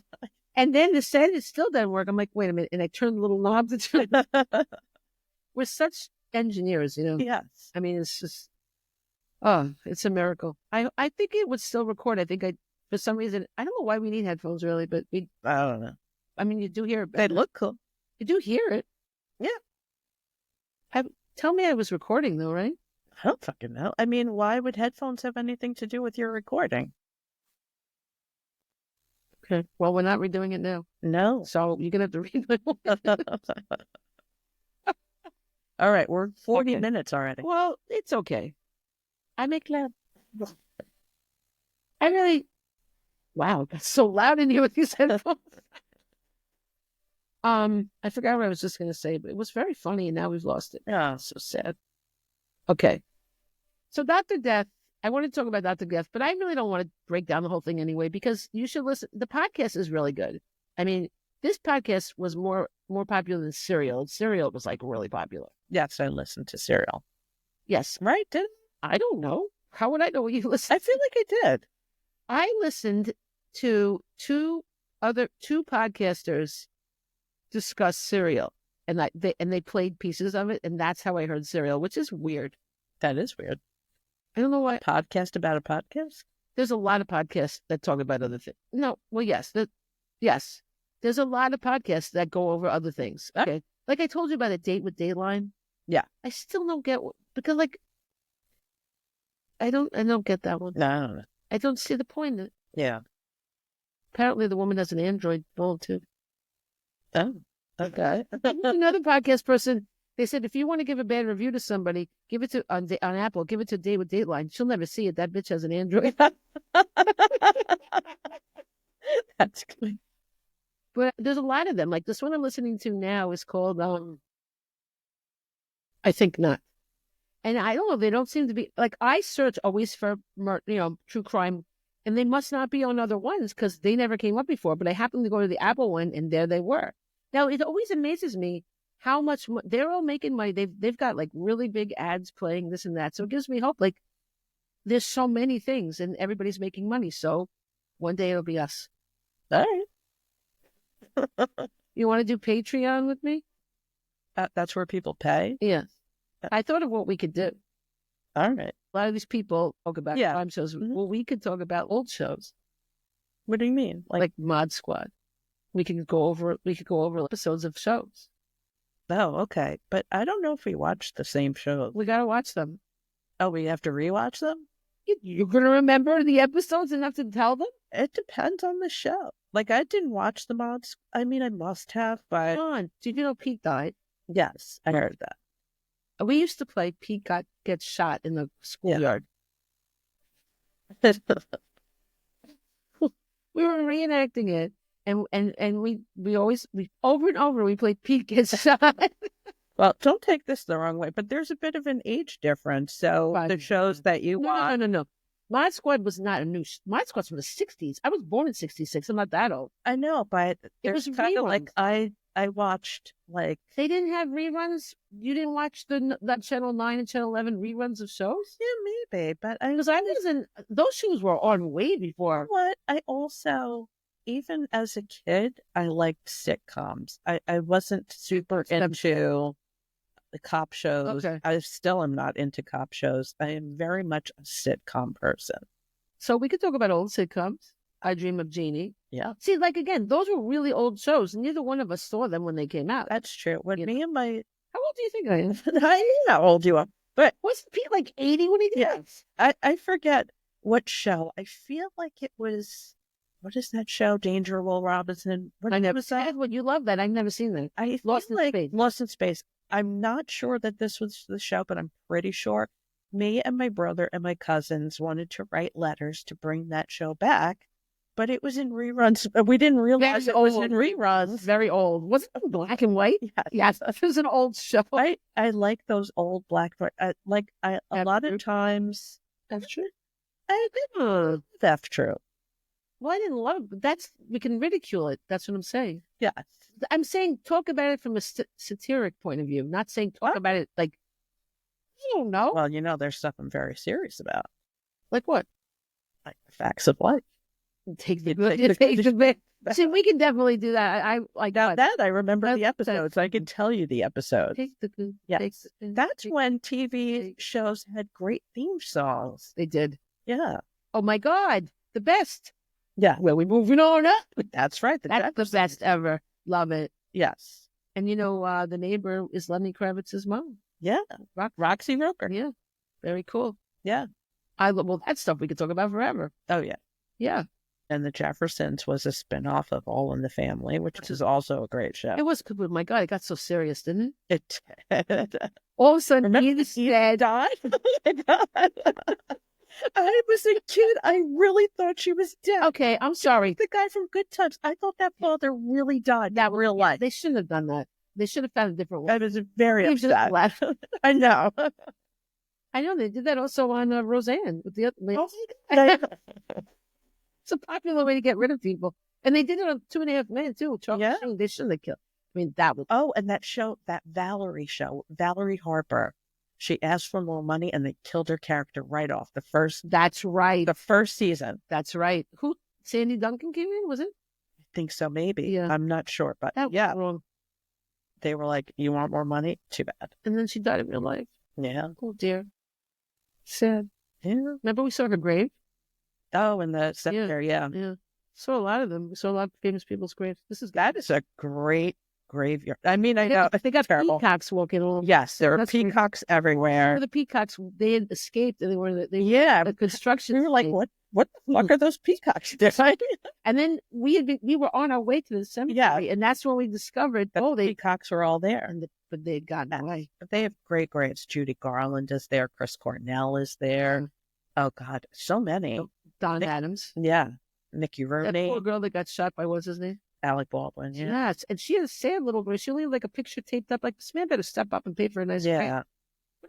And then the set, it still doesn't work. I'm like, wait a minute. And I turned the little knob to turn. We're such engineers, you know? Yes. I mean, it's just, oh, it's a miracle. I think it would still record. I think for some reason, I don't know why we need headphones really, but I don't know. I mean, you do hear it. They look cool. You do hear it. Yeah. Tell me I was recording though, right? I don't fucking know. I mean, why would headphones have anything to do with your recording? Okay. Well, we're not redoing it now. No. So you're going to have to redo it. All right. We're 40 minutes already. Well, it's okay. I make loud. Wow, that's so loud in here with these headphones. I forgot what I was just going to say, but it was very funny and now we've lost it. Yeah. So sad. Okay. So Dr. Death, I want to talk about Dr. Death, but I really don't want to break down the whole thing anyway, because you should listen. The podcast is really good. I mean, this podcast was more popular than Serial. Serial was like really popular. Yes, I listened to Serial. Yes. Right? Did I don't know. How would I know what you listened? I feel like I did. I listened to two podcasters discuss Serial, and they played pieces of it, and that's how I heard Serial, which is weird. That is weird. I don't know why. Podcast about a podcast? There's a lot of podcasts that talk about other things. No, well, yes. Yes. There's a lot of podcasts that go over other things. Okay. Like I told you about A Date with Dateline. Yeah. I still don't get because like I don't get that one. No, I don't know. I don't see the point in it. Yeah. Apparently the woman has an Android phone too. Oh. Okay. Another podcast person, they said, if you want to give a bad review to somebody, give it to on Apple, give it to Date with Dateline. She'll never see it. That bitch has an Android. That's good. But there's a lot of them. Like this one I'm listening to now is called I Think Not. And I don't know, they don't seem to be like I search always for true crime, and they must not be on other ones because they never came up before. But I happened to go to the Apple one, and there they were. Now it always amazes me how much they're all making money. They've got like really big ads playing this and that, so it gives me hope. Like there's so many things, and everybody's making money. So one day it'll be us. All right. You want to do Patreon with me? That's where people pay? Yeah. I thought of what we could do. All right. A lot of these people talk about crime shows. Mm-hmm. Well, we could talk about old shows. What do you mean? Like Mod Squad. We could go over episodes of shows. Oh, okay. But I don't know if we watch the same shows. We got to watch them. Oh, we have to rewatch them? You're going to remember the episodes and have to tell them? It depends on the show. Like, I didn't watch the mods. I mean, I must have, but... Come on. Did you know Pete died? Yes, I heard that. We used to play Pete gets shot in the schoolyard. Yeah. We were reenacting it, and we always over and over we played Pete gets shot. Well, don't take this the wrong way, but there's a bit of an age difference. So the shows that you watch, No. Mod Squad was not a new. Mod Squad's from the '60s. I was born in '66. I'm not that old. I know, but It was there's kind of like reruns. I watched like They didn't have reruns. You didn't watch the Channel 9 and Channel 11 reruns of shows? yeah, maybe, but Because I wasn't. Those shows were on way you before. know what? I also, even as a kid, I liked sitcoms. I wasn't super into the cop shows. Okay. I still am not into cop shows. I am very much a sitcom person. So we could talk about old sitcoms. I Dream of Jeannie. Yeah, See, like again, those were really old shows. Neither one of us saw them when they came out. that's true. When You me and my, How old do you think I am? I know how old you are, but Wasn't Pete like 80 when he did yeah, it? I forget what show. I feel like it was, what is that show? Danger Will Robinson. What I never was that? said, well, you love that. I've never seen that. I Lost feel in like Space. Lost in Space. I'm not sure that this was the show, but I'm pretty sure me and my brother and my cousins wanted to write letters to bring that show back, but it was in reruns. We didn't realize Very it was old. in reruns. Very old. Was it black and white? Yes. Yes, it was an old show. I like those old black. A lot of times. That's true. I did that's true. Well, I didn't love it, but we can ridicule it. That's what I'm saying. Yes. I'm saying talk about it from a satiric point of view, not saying talk about it like, I don't know. Well, there's stuff I'm very serious about, Like what? like the facts of life. Take the You good, take the take good. the bad. See, we can definitely do that. I like Now what? that I remember the That's- episodes, I can tell you the episodes. Take the good. Yes. Take the, That's take- when TV shows had great theme songs. They did. Yeah. Oh my God, the best. Yeah. Well, we're moving on up. That's right. That's the best ever. Love it. Yes. And the neighbor is Lenny Kravitz's mom. Yeah. Roxy Roker. Yeah. Very cool. Yeah. Well, that stuff we could talk about forever. Oh, yeah. Yeah. And The Jeffersons was a spinoff of All in the Family, which is also a great show. It was, oh my God, it got so serious, didn't it? It All of a sudden, Remember Edith Edith said, died? Oh my God. I was a kid. I really thought she was dead. okay, I'm sorry. The guy from Good Times. I thought that father really died. That in real life. They shouldn't have done that. They should have found a different way. I was very He just upset. left. I know. I know they did that also on Roseanne with the other. Oh my God. It's a popular way to get rid of people, and they did it on 2.5 Men too. Charlie Yeah. Sheen, they shouldn't have killed. I mean, that was Oh, and that show, that Valerie show, Valerie Harper. She asked for more money, and they killed her character right off that's right. the first season. That's right. Who Sandy Duncan came in? Was it? I think so, maybe. Yeah. I'm not sure, but That was yeah, wrong. they were like, "You want more money? Too bad." And then she died in real life. Yeah. Oh dear. Sad. Yeah. Remember we saw her grave? Oh, in the cemetery. Yeah. Yeah. Saw a lot of them. We saw a lot of famous people's graves. That is a great graveyard. I mean, I know They got terrible. peacocks walking along. Yes, there are That's great. peacocks everywhere. The peacocks, they had escaped and they were Yeah, the construction. we were like, site. what the fuck are those peacocks doing? And then we were on our way to the cemetery, and that's when we discovered The they peacocks were all there. but they had gotten away. But they have great graves. Judy Garland is there. Chris Cornell is there. Oh God, so many. Don Nick- Adams, Yeah, Mickey that Rooney, poor girl that got shot by what's his name? Alec Baldwin. Yeah, Yes, and she had a sad little girl. She only had like a picture taped up. Like this man better step up and pay for a nice grave. yeah.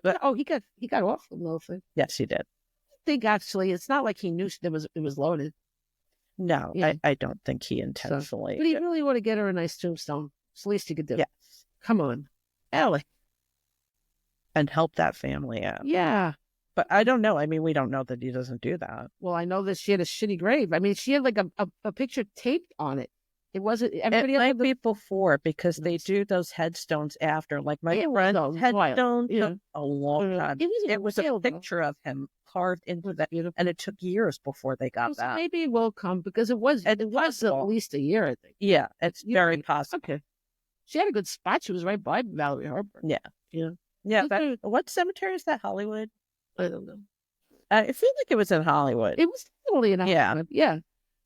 But he got off from the whole thing. Yes, he did. I think actually it's not like he knew it was loaded. No, Yeah. I don't think he intentionally. But he really want to get her a nice tombstone. It's the least he could do. Yes, Come on, Alec. and help that family out. Yeah. But I don't know. I mean, we don't know that he doesn't do that. Well, I know that she had a shitty grave. I mean, she had like a picture taped on it. It wasn't everybody It else might had the- be before because they do those headstones after. Like my It was friend's a while. headstone Yeah. took a long time. It was a while, though. picture of him carved into that, Beautiful. and it took years before they got So that. maybe it will come because it was It's at possible. least a year, I think. Yeah, it's You very think- possible. Okay. She had a good spot. She was right by Valerie Harper. Yeah. Yeah. Yeah, Okay. what cemetery is that? Hollywood? I don't know. I feel like it was in Hollywood. It was totally an Yeah. Hollywood. Yeah.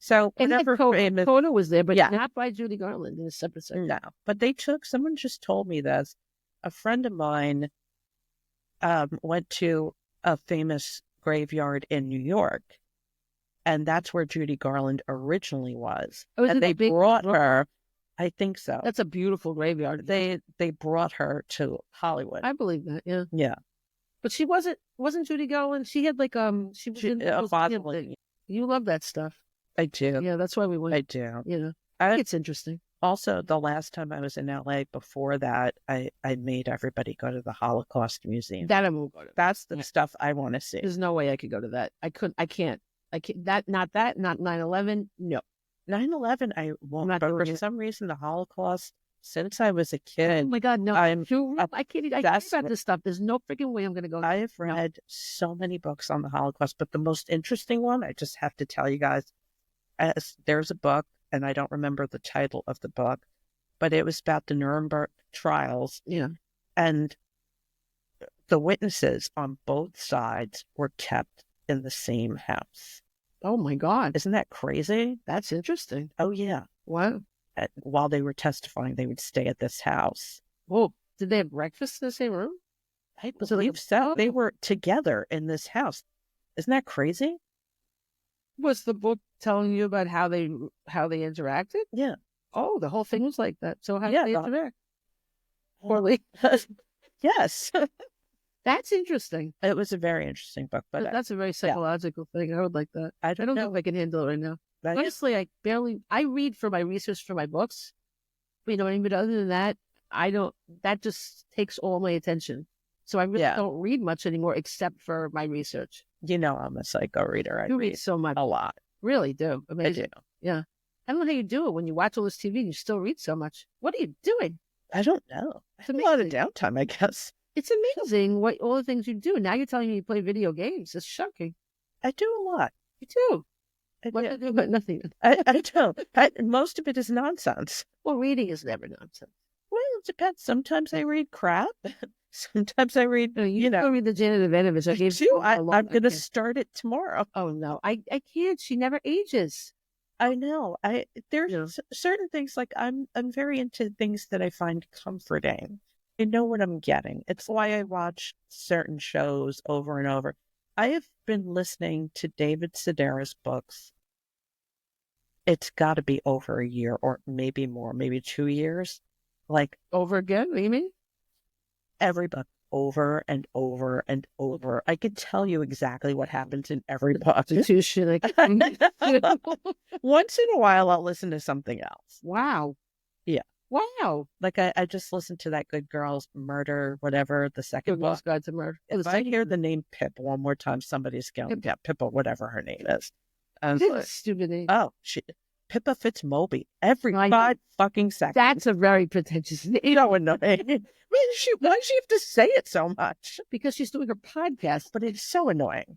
So And whenever famous, Coda was there, but Yeah. not by Judy Garland in a separate section. no, but they took. Someone just told me this. A friend of mine went to a famous graveyard in New York, and that's where Judy Garland originally was. Oh, is And it they a big- brought her. I think so. That's a beautiful graveyard. They brought her to Hollywood. I believe that. Yeah. Yeah. But she wasn't Judy Garland. She had like she was in those Fossil. You love that stuff. I do. Yeah, that's why we went. I do. You know, I think it's interesting. Also, the last time I was in LA before that, I made everybody go to the Holocaust Museum. That I won't go to. That's the stuff I want to see. There's no way I could go to that. I couldn't. I can't. Not 9/11. No. 9/11, I won't. Not But for doing it. some reason, the Holocaust, since I was a kid, Oh my God, no. I can't. I can't about this stuff. There's no freaking way I'm going to go. I have read so many books on the Holocaust, but the most interesting one, I just have to tell you guys, there's a book, and I don't remember the title of the book, but it was about the Nuremberg trials. Yeah. And the witnesses on both sides were kept in the same house. Oh my God. Isn't that crazy? That's interesting. Oh, yeah. Wow. While they were testifying, they would stay at this house. Oh, did they have breakfast in the same room? I believe so. They were together in this house. Isn't that crazy? Was the book telling you about how they interacted? Yeah. Oh, the whole thing was like that. So how did they interact? Poorly. Yes. That's interesting. It was a very interesting book, but that's a very psychological thing. I would like that. I don't know if I can handle it right now. Honestly, I read for my research for my books. But, you know what I mean? But other than that, that just takes all my attention. So I really don't read much anymore except for my research. You know, I'm a psycho reader. I read so much. A lot. Really do. Amazing. I do. Yeah. I don't know how you do it when you watch all this TV and you still read so much. What are you doing? I don't know. It's a lot of downtime, I guess. It's amazing what all the things you do. Now you're telling me you play video games. It's shocking. I do a lot. You do. What do I do? But nothing. I don't. Most of it is nonsense. Well, reading is never nonsense. Well, it depends. Sometimes I read crap. Sometimes I read, you know. Read the Janet Evanovich. I gave you. I'm going to start it tomorrow. Oh, no. I can't. She never ages. I know. There's certain things like I'm very into things that I find comforting. I know what I'm getting. It's why I watch certain shows over and over. I have been listening to David Sedaris books. It's got to be over a year or maybe more, maybe 2 years. Like over again? What do you mean? Every book over and over and over. I could tell you exactly what happens in every book. Once in a while, I'll listen to something else. Wow. Yeah. Wow. Like I just listened to that Good Girls Murder, whatever, the second Good book. Girls Guide to Murder. If I hear the name Pip one more time, somebody's going, Pippa, whatever her name is. Stupid name. Oh, Pippa Fitzmoby. Every 5 fucking seconds. That's a very pretentious name. So annoying. Why does she have to say it so much? Because she's doing her podcast. But it's so annoying.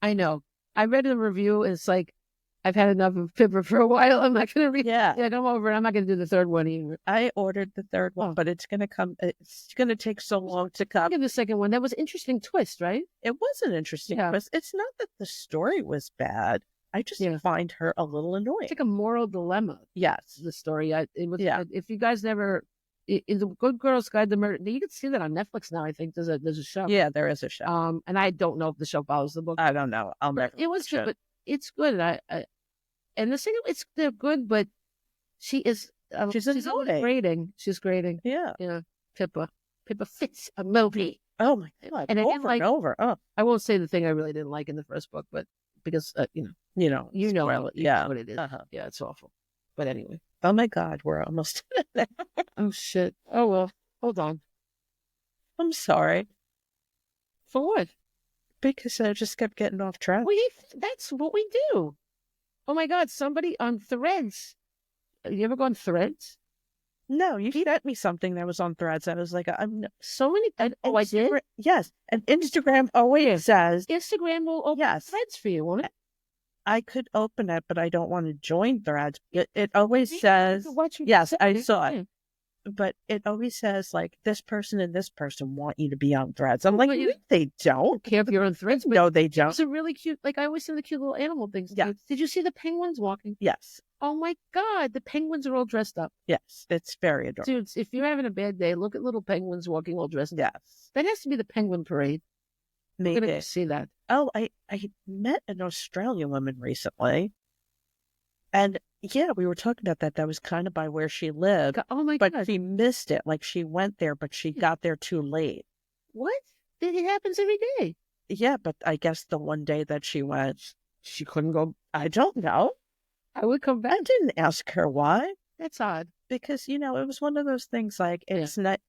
I know. I read a review. It's like, I've had enough of Pippa for a while. I'm not going to read. Yeah. I'm over it. I'm not going to do the third one either. I ordered the third one, but it's going to come. It's going to take so long to come. Give the second one. That was an interesting twist, right? It was an interesting twist. It's not that the story was bad. I just find her a little annoying. It's like a moral dilemma. Yes. The story. If you guys never, in the Good Girls Guide to Murder, you can see that on Netflix now. I think there's a show. Yeah, there is a show. And I don't know if the show follows the book. I don't know. I'll never. It was good, but it's good. And the single, they're good, but she is. She's grading. She's grading. Yeah. Yeah. Pippa Fitzmoby. Oh my God. And over and over. Oh. I won't say the thing I really didn't like in the first book, but because you know what it is. Yeah, it's awful. But anyway. Oh my God, we're almost there. Oh shit. Oh well. Hold on. I'm sorry. For what? Because I just kept getting off track. That's what we do. Oh my God, somebody on Threads. You ever go on Threads? No, you sent me something that was on Threads. I was like, I'm so many. I did? Yes. And Instagram always says. Instagram will open Threads for you, won't it? I could open it, but I don't want to join Threads. It always says. Yes, I saw it. But it always says, like, this person and this person want you to be on Threads. I'm like, they don't. Care if you're on Threads. No, they don't. It's a really cute, like, I always see the cute little animal things. Yeah. Did you see the penguins walking? Yes. Oh my God, the penguins are all dressed up. Yes, it's very adorable. Dudes, if you're having a bad day, look at little penguins walking all dressed up. Yes. That has to be the penguin parade. Maybe. I'm going to see that. Oh, I met an Australian woman recently. And yeah, we were talking about that. That was kind of by where she lived. Oh my God. But she missed it. Like she went there, but she got there too late. what? It happens every day. Yeah, but I guess the one day that she went, She couldn't go. I don't know. I would come back. I didn't ask her why. That's odd. Because, it was one of those things like, it's not,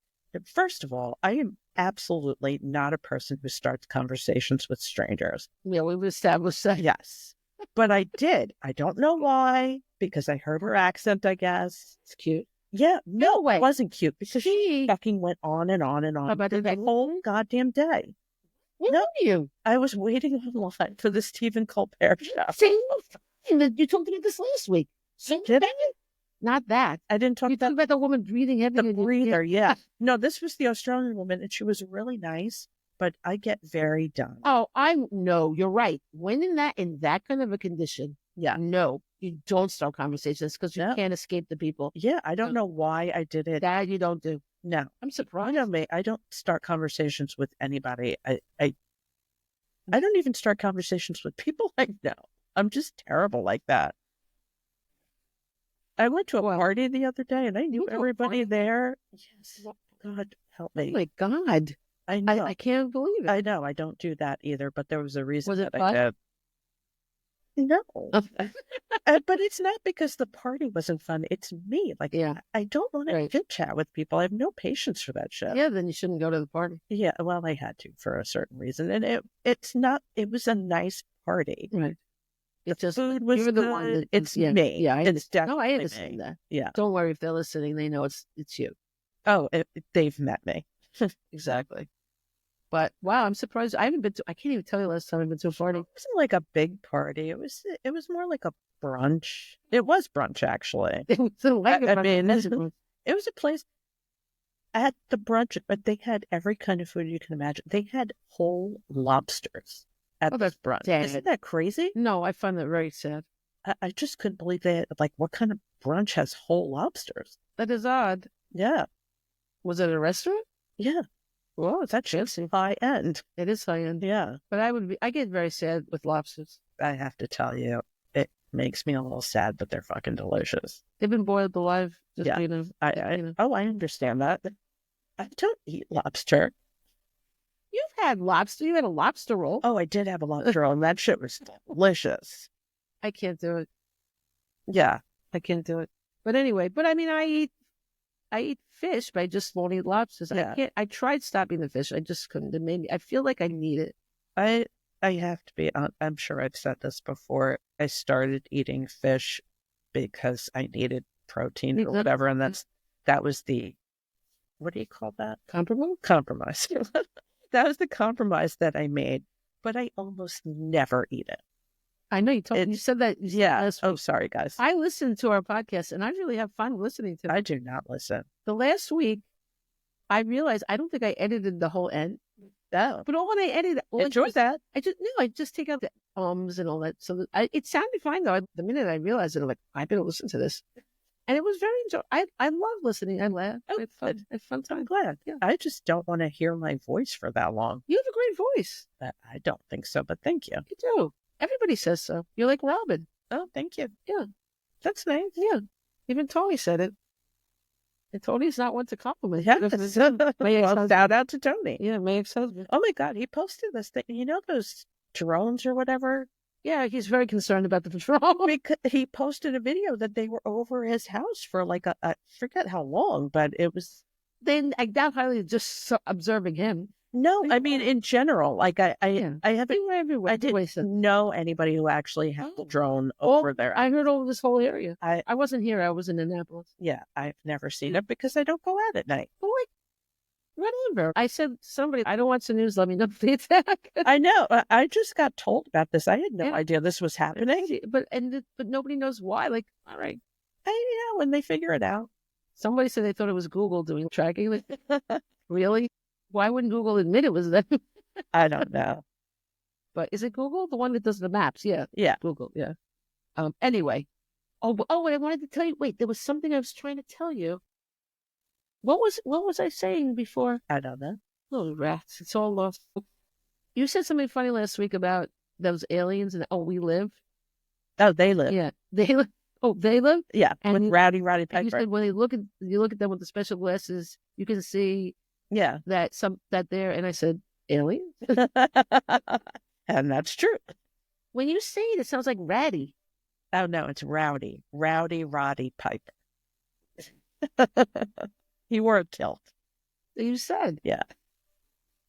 first of all, I am absolutely not a person who starts conversations with strangers. Yeah, we've established that. Yes. But I did. I don't know why, because I heard her accent, I guess. It's cute. Yeah, no way. It wasn't cute because she fucking went on and on and on About the the whole goddamn day. Where No. were you? I was waiting online for the Stephen Colbert show. See, you talked about this last week. Did I? Not that. I didn't talk You talked about the woman breathing heavy. the breather. Yeah. No, this was the Australian woman, and she was really nice, but I get very done. Oh, no, you're right. When in that kind of a condition, no, you don't start conversations because you can't escape the people. Yeah, I don't know why I did it. That you don't do. No, I'm surprised. You know me. I don't start conversations with anybody. I don't even start conversations with people I know. I'm just terrible like that. I went to a party the other day and I knew everybody there. Yes. God help me. Oh my God. I know. I can't believe it. I know. I don't do that either, but there was a reason Was it that fun? I did. No. But it's not because the party wasn't fun. It's me. Like, I don't want to chit chat with people. I have no patience for that shit. Yeah, then you shouldn't go to the party. Yeah, well, I had to for a certain reason. And it was a nice party. Right. It's just food was you're the good. one that, it's me. Yeah, it's definitely I understand me. that. Yeah. Don't worry if they're listening. They know it's you. Oh, they've met me. Exactly. But wow, I'm surprised. I haven't been to. I can't even tell you last time I've been to a party. It wasn't like a big party. It was more like a brunch. It was brunch actually. It was like I mean, it was a place at the brunch, but they had every kind of food you can imagine. They had whole lobsters at this brunch. Sad. Isn't that crazy? No, I find that very sad. I just couldn't believe that. Like, what kind of brunch has whole lobsters? That is odd. Yeah. Was it a restaurant? Yeah. Well, it's actually high end. It is high end. Yeah. But I get very sad with lobsters. I have to tell you, it makes me a little sad, but they're fucking delicious. They've been boiled alive. Just, yeah. I understand that. I don't eat lobster. You've had lobster. You had a lobster roll. Oh, I did have a lobster roll, and that shit was delicious. I can't do it. Yeah. I can't do it. But anyway, I mean, I eat fish, but I just won't eat lobsters. Yeah. I tried stopping the fish. I just couldn't. It made me, I feel like I need it. I have to be, I'm sure I've said this before. I started eating fish because I needed protein or whatever. And that was the, what do you call that? Compromise. That was the compromise that I made, but I almost never eat it. I know you said that. Yeah. Oh, sorry, guys. I listened to our podcast and I really have fun listening to it. I do not listen. The last week, I realized I don't think I edited the whole end. Oh. But when I edited, enjoyed that. I just take out the and all that. So it sounded fine though. The minute I realized it, I'm like, I better listen to this. And it was very enjoyable. I love listening. I laugh. Oh, it's fun. It's fun time. I'm glad. Yeah. I just don't want to hear my voice for that long. You have a great voice. I don't think so, but thank you. You do. Everybody says so. You're like Robin. Oh, thank you. Yeah. That's nice. Yeah. Even Tony said it. And Tony's not one to compliment. Yeah. Well, shout out to Tony. Yeah, my ex-husband. Oh my God, he posted this thing. You know those drones or whatever? Yeah, he's very concerned about the patrol. Because he posted a video that they were over his house for like I forget how long, but it was. Then I doubt highly just observing him. No, I mean in general. Like I haven't. Everywhere. I didn't know anybody who actually had the drone over there. I heard over this whole area. I wasn't here. I was in Annapolis. Yeah, I've never seen it because I don't go out at night. But whatever. I said to somebody, I don't watch the news. Let me know if the attack. I know. I just got told about this. I had no idea this was happening. But nobody knows why. Like, all right. When they figure it out. Somebody said they thought it was Google doing tracking. Like, really? Why wouldn't Google admit it was them? I don't know. But is it Google? The one that does the maps? Yeah. Yeah. Google. Yeah. Anyway. Oh, and I wanted to tell you, wait, there was something I was trying to tell you. What was I saying before? I don't know. Little rats. It's all lost. You said something funny last week about those aliens and we live. Oh, they live. Yeah. They live. Oh, they live? Yeah. And with Rowdy You Piper. said when you look at them with the special glasses, you can see Yeah. that there, and I said, aliens? And that's true. When you say it, it sounds like ratty. Oh, no, it's Rowdy. Rowdy Roddy Piper. He wore a kilt. You said. Yeah.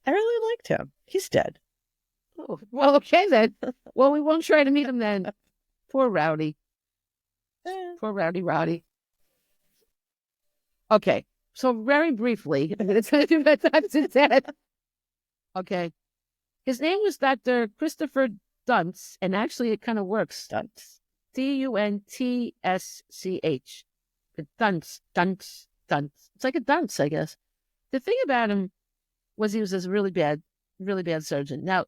I really liked him. He's dead. Oh, well, okay then. Well, we won't try to meet him then. Poor Rowdy. Poor Rowdy. Okay. So very briefly, it's going to do that time since dead. Okay. His name was Dr. Christopher Duntsch, and actually it kind of works. Duntsch. Duntsch. Duntsch. It's like a dunce, I guess. The thing about him was he was a really bad surgeon. Now,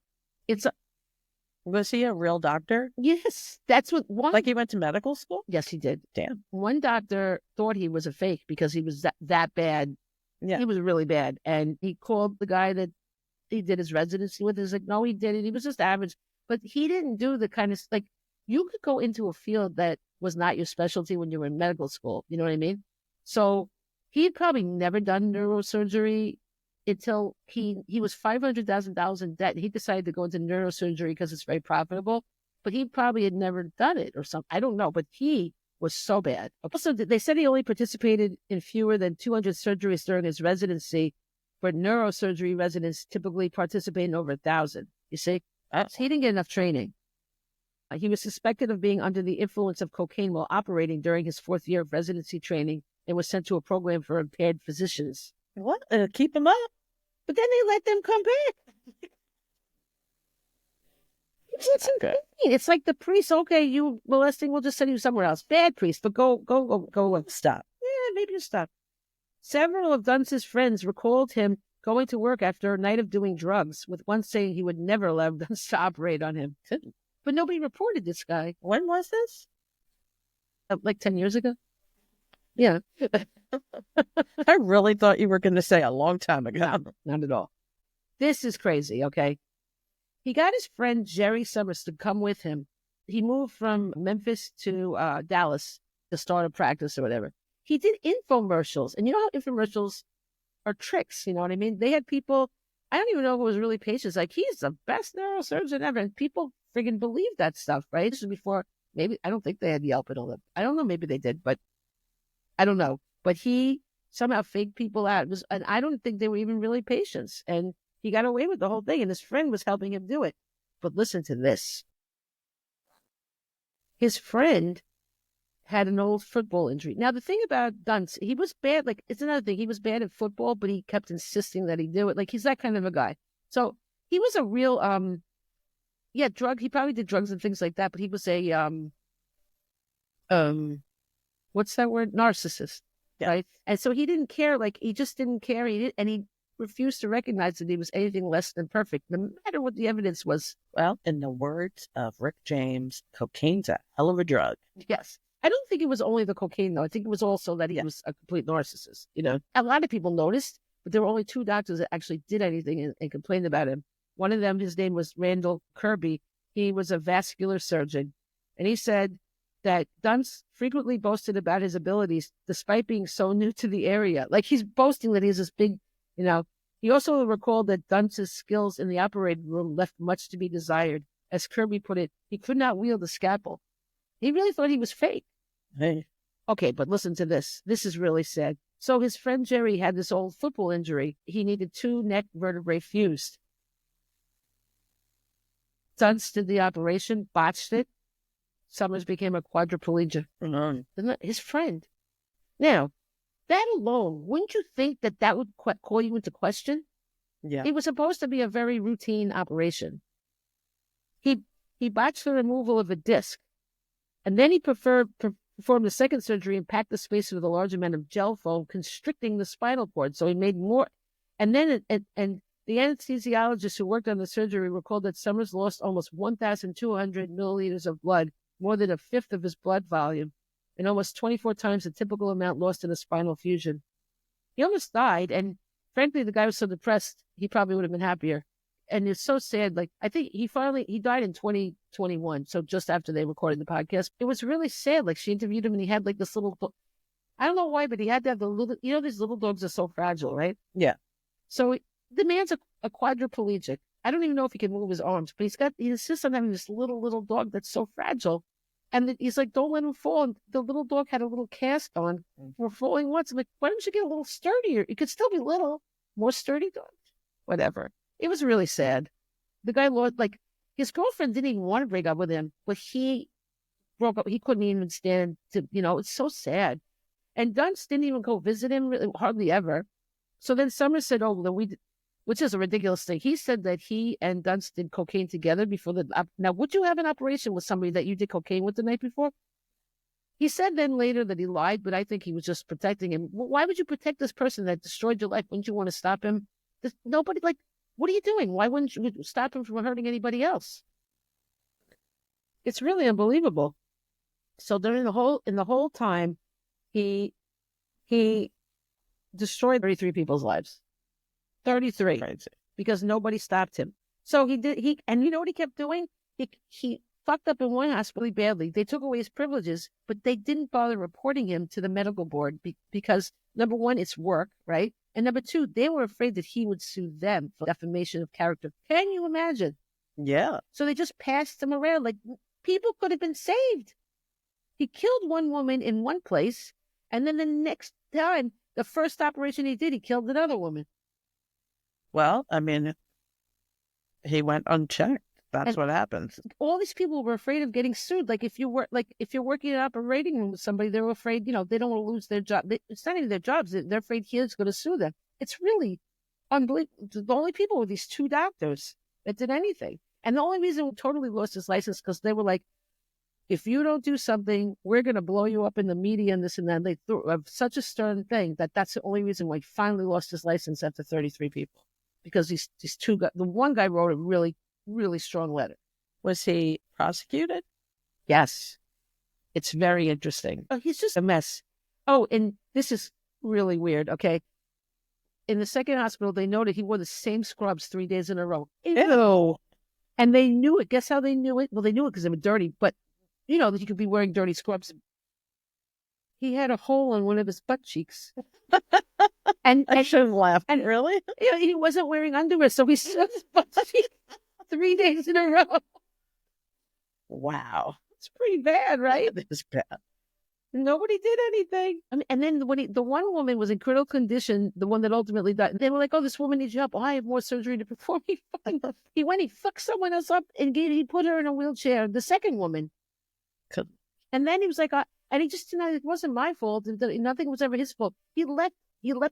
Was he a real doctor? yes, that's what one. Like he went to medical school? Yes, he did. Damn. One doctor thought he was a fake because he was that bad. Yeah. He was really bad. And he called the guy that he did his residency with. He's like, no, he didn't. He was just average. But he didn't do the kind of, like, you could go into a field that was not your specialty when you were in medical school. You know what I mean? So he'd probably never done neurosurgery until he was $500,000 in debt. And he decided to go into neurosurgery because it's very profitable. But he probably had never done it or something. I don't know. But he was so bad. Also, they said he only participated in fewer than 200 surgeries during his residency, but neurosurgery residents typically participate in over 1,000. You see? So he didn't get enough training. He was suspected of being under the influence of cocaine while operating during his 4th year of residency training and was sent to a program for impaired physicians. What? Keep him up? But then they let them come back. It's insane. It's like the priest, okay, you molesting, we'll just send you somewhere else. Bad priest, but go. Stop. Yeah, maybe just stop. Several of Dunst's friends recalled him going to work after a night of doing drugs, with one saying he would never allow Dunst to operate on him. But nobody reported this guy. When was this? Like 10 years ago? Yeah. I really thought you were going to say a long time ago. No, not at all. This is crazy, okay? He got his friend Jerry Summers to come with him. He moved from Memphis to Dallas to start a practice or whatever. He did infomercials. And you know how infomercials are tricks, you know what I mean? They had people, I don't even know if it was really patients, like, he's the best neurosurgeon ever. And people friggin' believed that stuff, right? This was before, maybe, I don't think they had Yelp and all that. I don't know, maybe they did, but I don't know. But he somehow faked people out. And I don't think they were even really patients. And he got away with the whole thing, and his friend was helping him do it. But listen to this. His friend had an old football injury. Now, the thing about Duntsch, he was bad. Like, it's another thing. He was bad at football, but he kept insisting that he do it. Like, he's that kind of a guy. So he was a real, he probably did drugs and things like that, but he was a, what's that word? Narcissist, right? And so he didn't care. Like, he just didn't care. And he refused to recognize that he was anything less than perfect, no matter what the evidence was. Well, in the words of Rick James, cocaine's a hell of a drug. Yes. I don't think it was only the cocaine, though. I think it was also that he was a complete narcissist. You know, a lot of people noticed, but there were only 2 doctors that actually did anything and complained about him. One of them, his name was Randall Kirby. He was a vascular surgeon. And he said that Duntsch frequently boasted about his abilities despite being so new to the area. Like, he's boasting that he's this big, you know. He also recalled that Dunst's skills in the operating room left much to be desired. As Kirby put it, he could not wield a scalpel. He really thought he was fake. Hey. Okay, but listen to this. This is really sad. So his friend Jerry had this old football injury. He needed 2 neck vertebrae fused. Duntsch did the operation, botched it. Summers became a quadriplegic. His friend. Now, that alone, wouldn't you think that would call you into question? Yeah. It was supposed to be a very routine operation. He botched the removal of a disc, and then he performed the second surgery and packed the space with a large amount of gel foam, constricting the spinal cord. So he made more. And then, and the anesthesiologist who worked on the surgery recalled that Summers lost almost 1,200 milliliters of blood, more than a fifth of his blood volume, and almost 24 times the typical amount lost in a spinal fusion. He almost died, and frankly, the guy was so depressed, he probably would have been happier. And it's so sad. Like, I think he died in 2021, so just after they recorded the podcast. It was really sad. Like, she interviewed him, and he had like this little, I don't know why, but he had to have the little, you know, these little dogs are so fragile, right? Yeah. So the man's a quadriplegic. I don't even know if he can move his arms, but he insists on having this little dog that's so fragile. And he's like, don't let him fall. And the little dog had a little cast on for falling once. I'm like, why don't you get a little sturdier? It could still be little, more sturdy dog. Whatever. It was really sad. The guy lost, like, his girlfriend didn't even want to break up with him, but he broke up. He couldn't even stand to, it's so sad. And Duntsch didn't even go visit him, really, hardly ever. So then Summer said, which is a ridiculous thing. He said that he and Duntsch did cocaine together before now, would you have an operation with somebody that you did cocaine with the night before? He said then later that he lied, but I think he was just protecting him. Why would you protect this person that destroyed your life? Wouldn't you want to stop him? Nobody, like, what are you doing? Why wouldn't you stop him from hurting anybody else? It's really unbelievable. So during the whole time, he destroyed 33 people's lives. 33. Crazy. Because nobody stopped him. So and you know what he kept doing? He fucked up in one hospital really badly. They took away his privileges, but they didn't bother reporting him to the medical board because, number one, it's work, right? And number two, they were afraid that he would sue them for defamation of character. Can you imagine? Yeah. So they just passed him around. Like, people could have been saved. He killed one woman in one place, and then the next time, the first operation he did, he killed another woman. Well, I mean, he went unchecked. That's what happens. All these people were afraid of getting sued. Like, if you're working in an operating room with somebody, they're afraid, they don't want to lose their job. It's not even their jobs. They're afraid he's going to sue them. It's really unbelievable. The only people were these two doctors that did anything. And the only reason he totally lost his license because they were like, if you don't do something, we're going to blow you up in the media and this and that. They threw such a stern thing that's the only reason why he finally lost his license after 33 people. Because these two guys, the one guy wrote a really, really strong letter. Was he prosecuted? Yes. It's very interesting. He's just a mess. Oh, and this is really weird, okay? In the second hospital, they noted he wore the same scrubs 3 days in a row. Ew. And they knew it. Guess how they knew it? Well, they knew it because they were dirty, but that you could be wearing dirty scrubs. He had a hole in one of his butt cheeks. And I shouldn't laugh. And really? He wasn't wearing underwear, so he saw his butt cheeks 3 days in a row. Wow. It's pretty bad, right? It is bad. Nobody did anything. And then when the one woman was in critical condition, the one that ultimately died, they were like, oh, this woman needs help. Oh, I have more surgery to perform. He fucked someone else up and he put her in a wheelchair, the second woman. And then he was like, and he just denied it wasn't my fault. Nothing was ever his fault. He left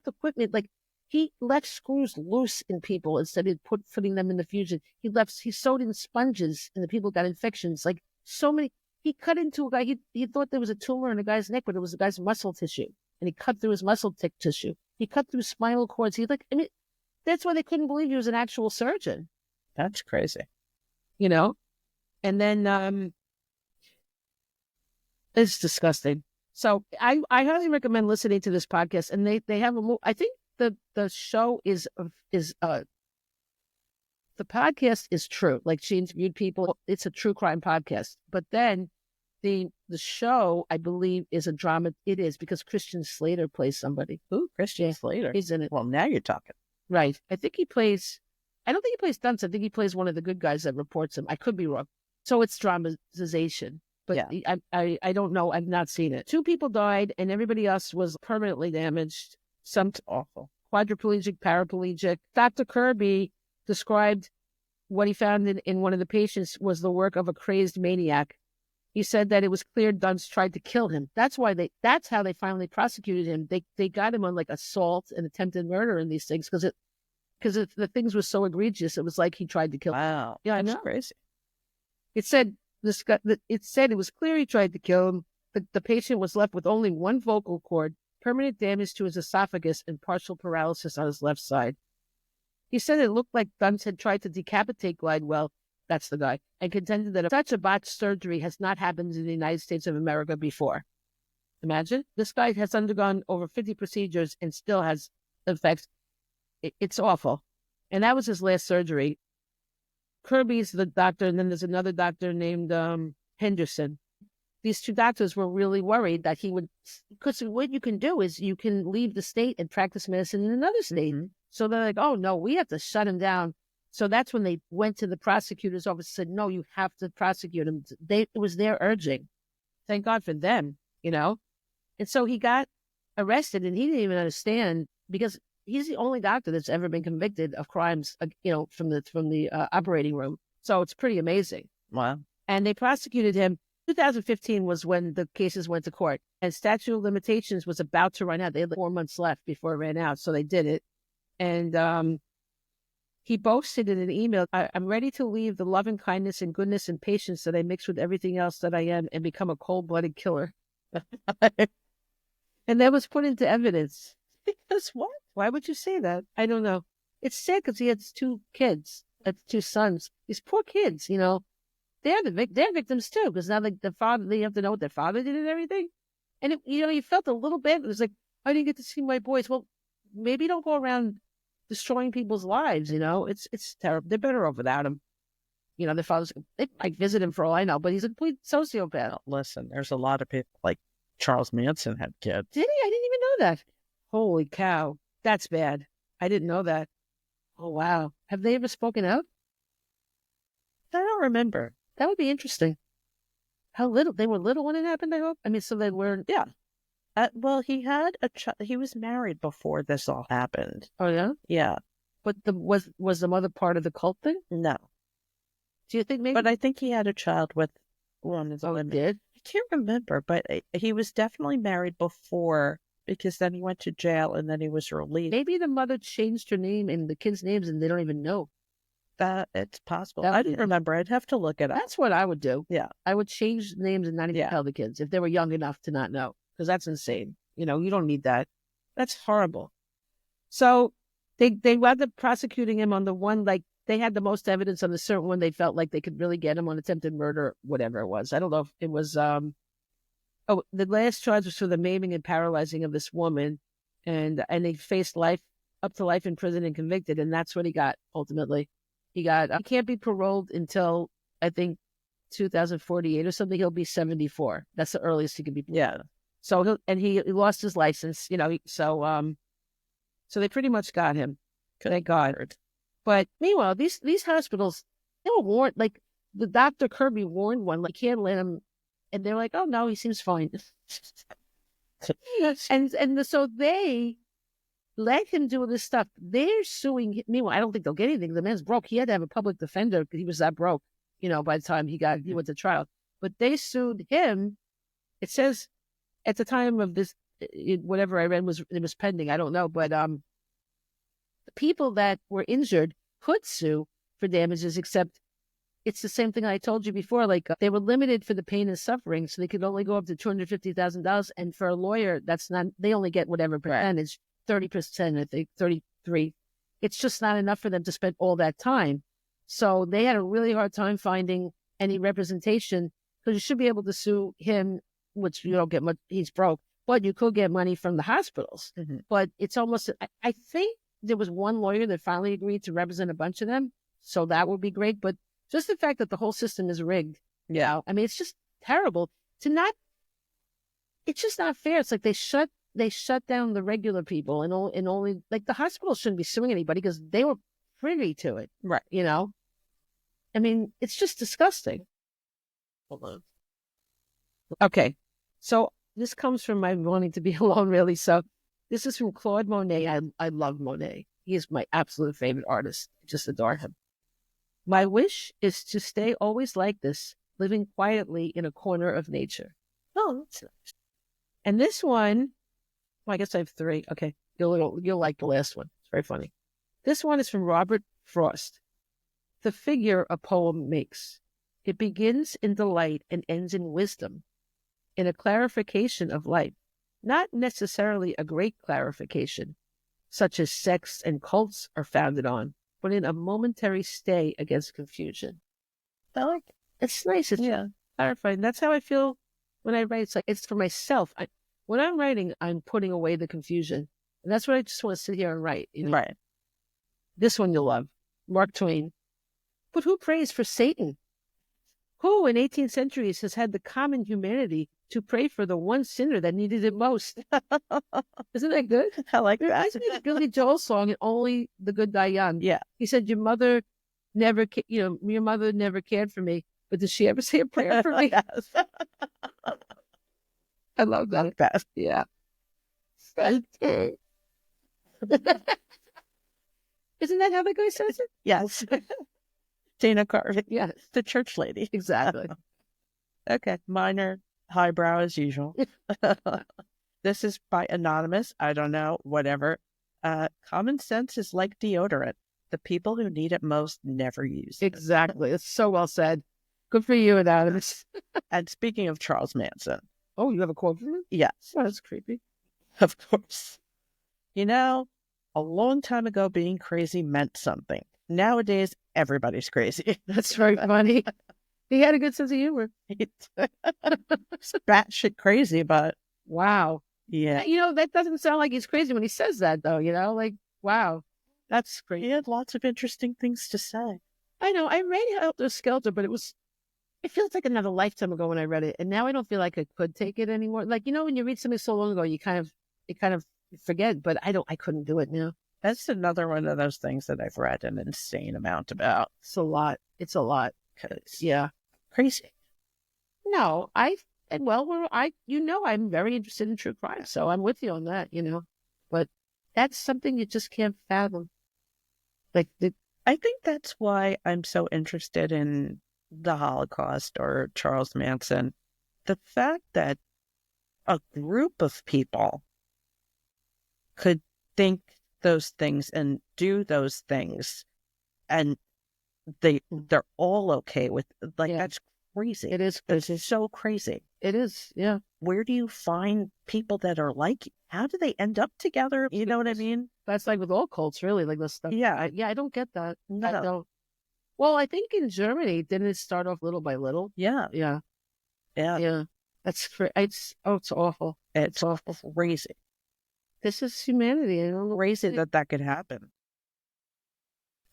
equipment, like he left screws loose in people instead of putting them in the fusion. He sewed in sponges and the people got infections. Like so many, he cut into a guy. He thought there was a tumor in a guy's neck, but it was a guy's muscle tissue. And he cut through his muscle tissue. He cut through spinal cords. That's why they couldn't believe he was an actual surgeon. That's crazy. And then, it's disgusting. So I highly recommend listening to this podcast. And they have I think the show is the podcast is true. Like she interviewed people. It's a true crime podcast. But then the show, I believe, is a drama. It is because Christian Slater plays somebody. Who? Christian Slater? He's in it. Well, now you're talking. Right. I don't think he plays Duntsch. I think he plays one of the good guys that reports him. I could be wrong. So it's dramatization. But yeah. I don't know. I've not seen it. 2 people died and everybody else was permanently damaged. Some awful. Quadriplegic, paraplegic. Dr. Kirby described what he found in one of the patients was the work of a crazed maniac. He said that it was clear Duntsch tried to kill him. That's how they finally prosecuted him. They got him on like assault and attempted murder and these things because the things were so egregious. It was like he tried to kill him. Wow. Yeah, I know. That's crazy. It said it was clear he tried to kill him. The patient was left with only one vocal cord, permanent damage to his esophagus, and partial paralysis on his left side. He said it looked like Duntsch had tried to decapitate Glidewell, that's the guy, and contended that such a botched surgery has not happened in the United States of America before. Imagine. This guy has undergone over 50 procedures and still has effects. It's awful. And that was his last surgery. Kirby's the doctor, and then there's another doctor named Henderson. These 2 doctors were really worried that he would, because what you can do is you can leave the state and practice medicine in another state. Mm-hmm. So they're like, oh, no, we have to shut him down. So that's when they went to the prosecutor's office and said, no, you have to prosecute him. It was their urging. Thank God for them, you know? And so he got arrested, and he didn't even understand, because he's the only doctor that's ever been convicted of crimes, from the operating room. So it's pretty amazing. Wow. And they prosecuted him. 2015 was when the cases went to court, and statute of limitations was about to run out. They had 4 months left before it ran out. So they did it. And he boasted in an email, I'm ready to leave the love and kindness and goodness and patience that I mix with everything else that I am and become a cold-blooded killer. And that was put into evidence. Because what? Why would you say that? I don't know. It's sad because he had 2 kids, 2 sons. These poor kids, they're victims too, because now the father, they have to know what their father did and everything. And you felt a little bit. It was like, I didn't get to see my boys. Well, maybe don't go around destroying people's lives. It's terrible. They're better off without him. Their fathers, they might visit him for all I know, but he's a complete sociopath. Listen, there's a lot of people, like Charles Manson had kids. Did he? I didn't even know that. Holy cow. That's bad. I didn't know that. Oh, wow. Have they ever spoken out? I don't remember. That would be interesting. How little? They were little when it happened, I hope? I mean, so they were, yeah. Well, he had he was married before this all happened. Oh, yeah? Yeah. But was the mother part of the cult thing? No. Do you think maybe? But I think he had a child with one of the women. Did? I can't remember, but he was definitely married before, because then he went to jail and then he was released. Maybe the mother changed her name and the kids' names and they don't even know. That it's possible. I didn't remember. I'd have to look it up. That's what I would do. Yeah. I would change the names and not even tell the kids if they were young enough to not know, because that's insane. You don't need that. That's horrible. So they wound up prosecuting him on the one, like, they had the most evidence on the certain one. They felt like they could really get him on attempted murder, whatever it was. I don't know if it was, the last charge was for the maiming and paralyzing of this woman. And they faced up to life in prison and convicted. And that's what he got ultimately. He can't be paroled until, I think, 2048 or something. He'll be 74. That's the earliest he can be paroled. Yeah. So he lost his license, so they pretty much got him. Thank God. But meanwhile, these hospitals, they were warned, like the Dr. Kirby warned one, like, can't let him, and they're like, oh no, he seems fine. and so they let him do this stuff. They're suing him. Meanwhile, I don't think they'll get anything. The man's broke. He had to have a public defender because he was that broke, by the time he went to trial. But they sued him. It says at the time of this, whatever I read it was pending. I don't know. But the people that were injured could sue for damages, except it's the same thing I told you before. Like, they were limited for the pain and suffering, so they could only go up to $250,000. And for a lawyer, that's not, they only get whatever percentage. 30%, I think, 33. It's just not enough for them to spend all that time. So they had a really hard time finding any representation, because you should be able to sue him, which you don't get much, he's broke, but you could get money from the hospitals. Mm-hmm. But it's almost, I think there was one lawyer that finally agreed to represent a bunch of them. So that would be great. But just the fact that the whole system is rigged. Yeah. I mean, it's just terrible it's just not fair. It's like they shut down the regular people and only, like, the hospital shouldn't be suing anybody because they were privy to it. Right. I mean, it's just disgusting. Hold on. Okay. So this comes from my wanting to be alone, really. So this is from Claude Monet. I love Monet. He is my absolute favorite artist. I just adore him. My wish is to stay always like this, living quietly in a corner of nature. Oh, that's nice. And this one, well, I guess I have 3. Okay. You'll like the last one. It's very funny. This one is from Robert Frost. The figure a poem makes. It begins in delight and ends in wisdom, in a clarification of life, not necessarily a great clarification, such as sects and cults are founded on, but in a momentary stay against confusion. I like it. It's nice. It's clarifying. That's how I feel when I write. It's for myself. When I'm writing, I'm putting away the confusion. And that's what I just want to sit here and write. Right. This one you'll love. Mark Twain. But who prays for Satan? Who in 18th centuries has had the common humanity to pray for the one sinner that needed it most? Isn't that good? I like It reminds me of the Billy Joel song, and Only the Good Die Young. Yeah. He said, your mother never cared for me, but did she ever say a prayer for me? Yes. I love that. Like that. Yeah. Isn't that how the guy says it? Yes. Dana Carvey. Yes. The church lady. Exactly. Okay. Minor, highbrow as usual. This is by Anonymous. I don't know. Whatever. Common sense is like deodorant. The people who need it most never use it. Exactly. It's so well said. Good for you, Anonymous. And speaking of Charles Manson. Oh, you have a quote from him? Yes. Oh, that's creepy. Of course. You know, a long time ago, being crazy meant something. Nowadays, everybody's crazy. That's very funny. He had a good sense of humor. It's batshit crazy, but wow. Yeah. That doesn't sound like he's crazy when he says that, though. Like, wow, that's great. He had lots of interesting things to say. I know. I read Helter Skelter, but it feels like another lifetime ago when I read it. And now I don't feel like I could take it anymore. Like, when you read something so long ago, you kind of forget, but I couldn't do it now. That's another one of those things that I've read an insane amount about. It's a lot. It's a lot. Yeah. Crazy. No, I'm very interested in true crime, so I'm with you on that, but that's something you just can't fathom. I think that's why I'm so interested in the Holocaust or Charles Manson. The fact that a group of people could think those things and do those things, and they're all okay with, that's crazy. It is. It's so crazy. It is. Yeah. Where do you find people that are like you? How do they end up together? You know what I mean? That's like with all cults, really, like this stuff. Yeah. I don't get that. No. I don't. Well, I think in Germany, didn't it start off little by little? Yeah. Yeah. Yeah. Yeah. That's it's awful. It's awful. Crazy. This is humanity. I don't know. Crazy that could happen.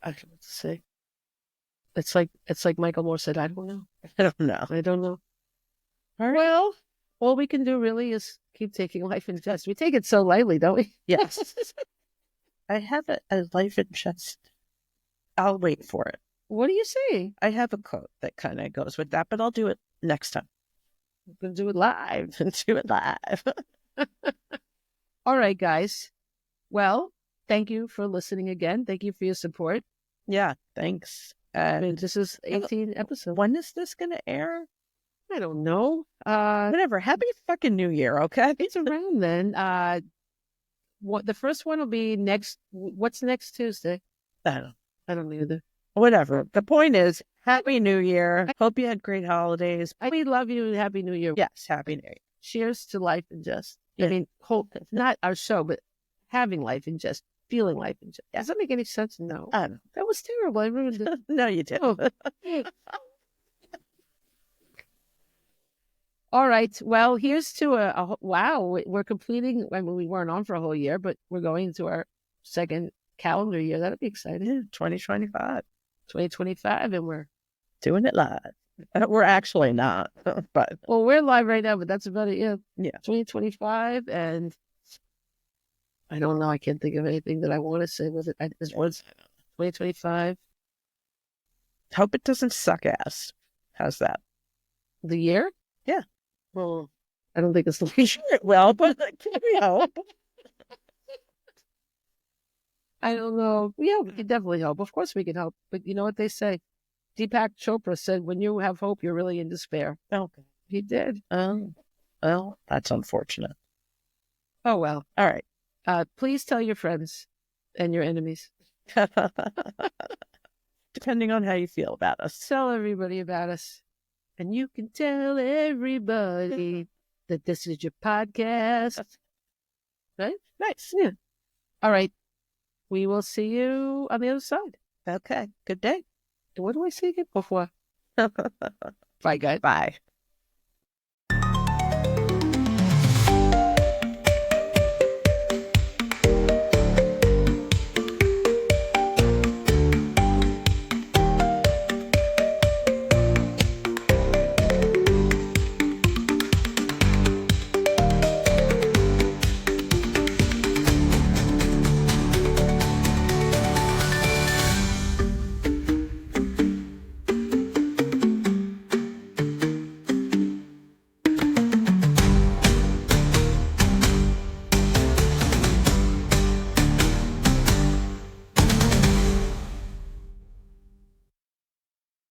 I don't know what to say. It's like Michael Moore said, I don't know. I don't know. I don't know. All right. Well, all we can do really is keep taking life in jest. We take it so lightly, don't we? Yes. I have a life in jest. I'll wait for it. What are you saying? I have a quote that kind of goes with that, but I'll do it next time. We're going to do it live. Do it live. All right, guys. Well, thank you for listening again. Thank you for your support. Yeah, thanks. This is 18 episodes. When is this going to air? I don't know. Whatever. Happy fucking New Year, okay? It's around then. The first one will be what's next Tuesday? I don't know either. Whatever. The point is, Happy New Year. Hope you had great holidays. We love you and Happy New Year. Yes, Happy New Year. Cheers to life and just. I mean, not our show, but having life and just feeling life and just. Does that make any sense? No. I don't know. That was terrible. I ruined it. No, you didn't. Oh. All right. Well, here's to wow. We're completing. I mean, we weren't on for a whole year, but we're going into our second calendar year. That'll be exciting. Yeah, 2025. 2025, and we're doing it live. We're actually not, but we're live right now. But that's about it. Yeah. 2025, and I don't know. I can't think of anything that I want to say with it. This was 2025. Hope it doesn't suck ass. How's that? The year? Yeah. Well, I don't think it's the year. Sure it will, but we hope. I don't know. Yeah, we can definitely hope. Of course we can hope. But you know what they say? Deepak Chopra said, when you have hope, you're really in despair. Okay. He did. Well, that's unfortunate. Oh, well. All right. Please tell your friends and your enemies. Depending on how you feel about us. Tell everybody about us. And you can tell everybody that this is your podcast. Right? Nice. Yeah. All right. We will see you on the other side. Okay. Good day. What do I say again before? Bye, guys. Bye.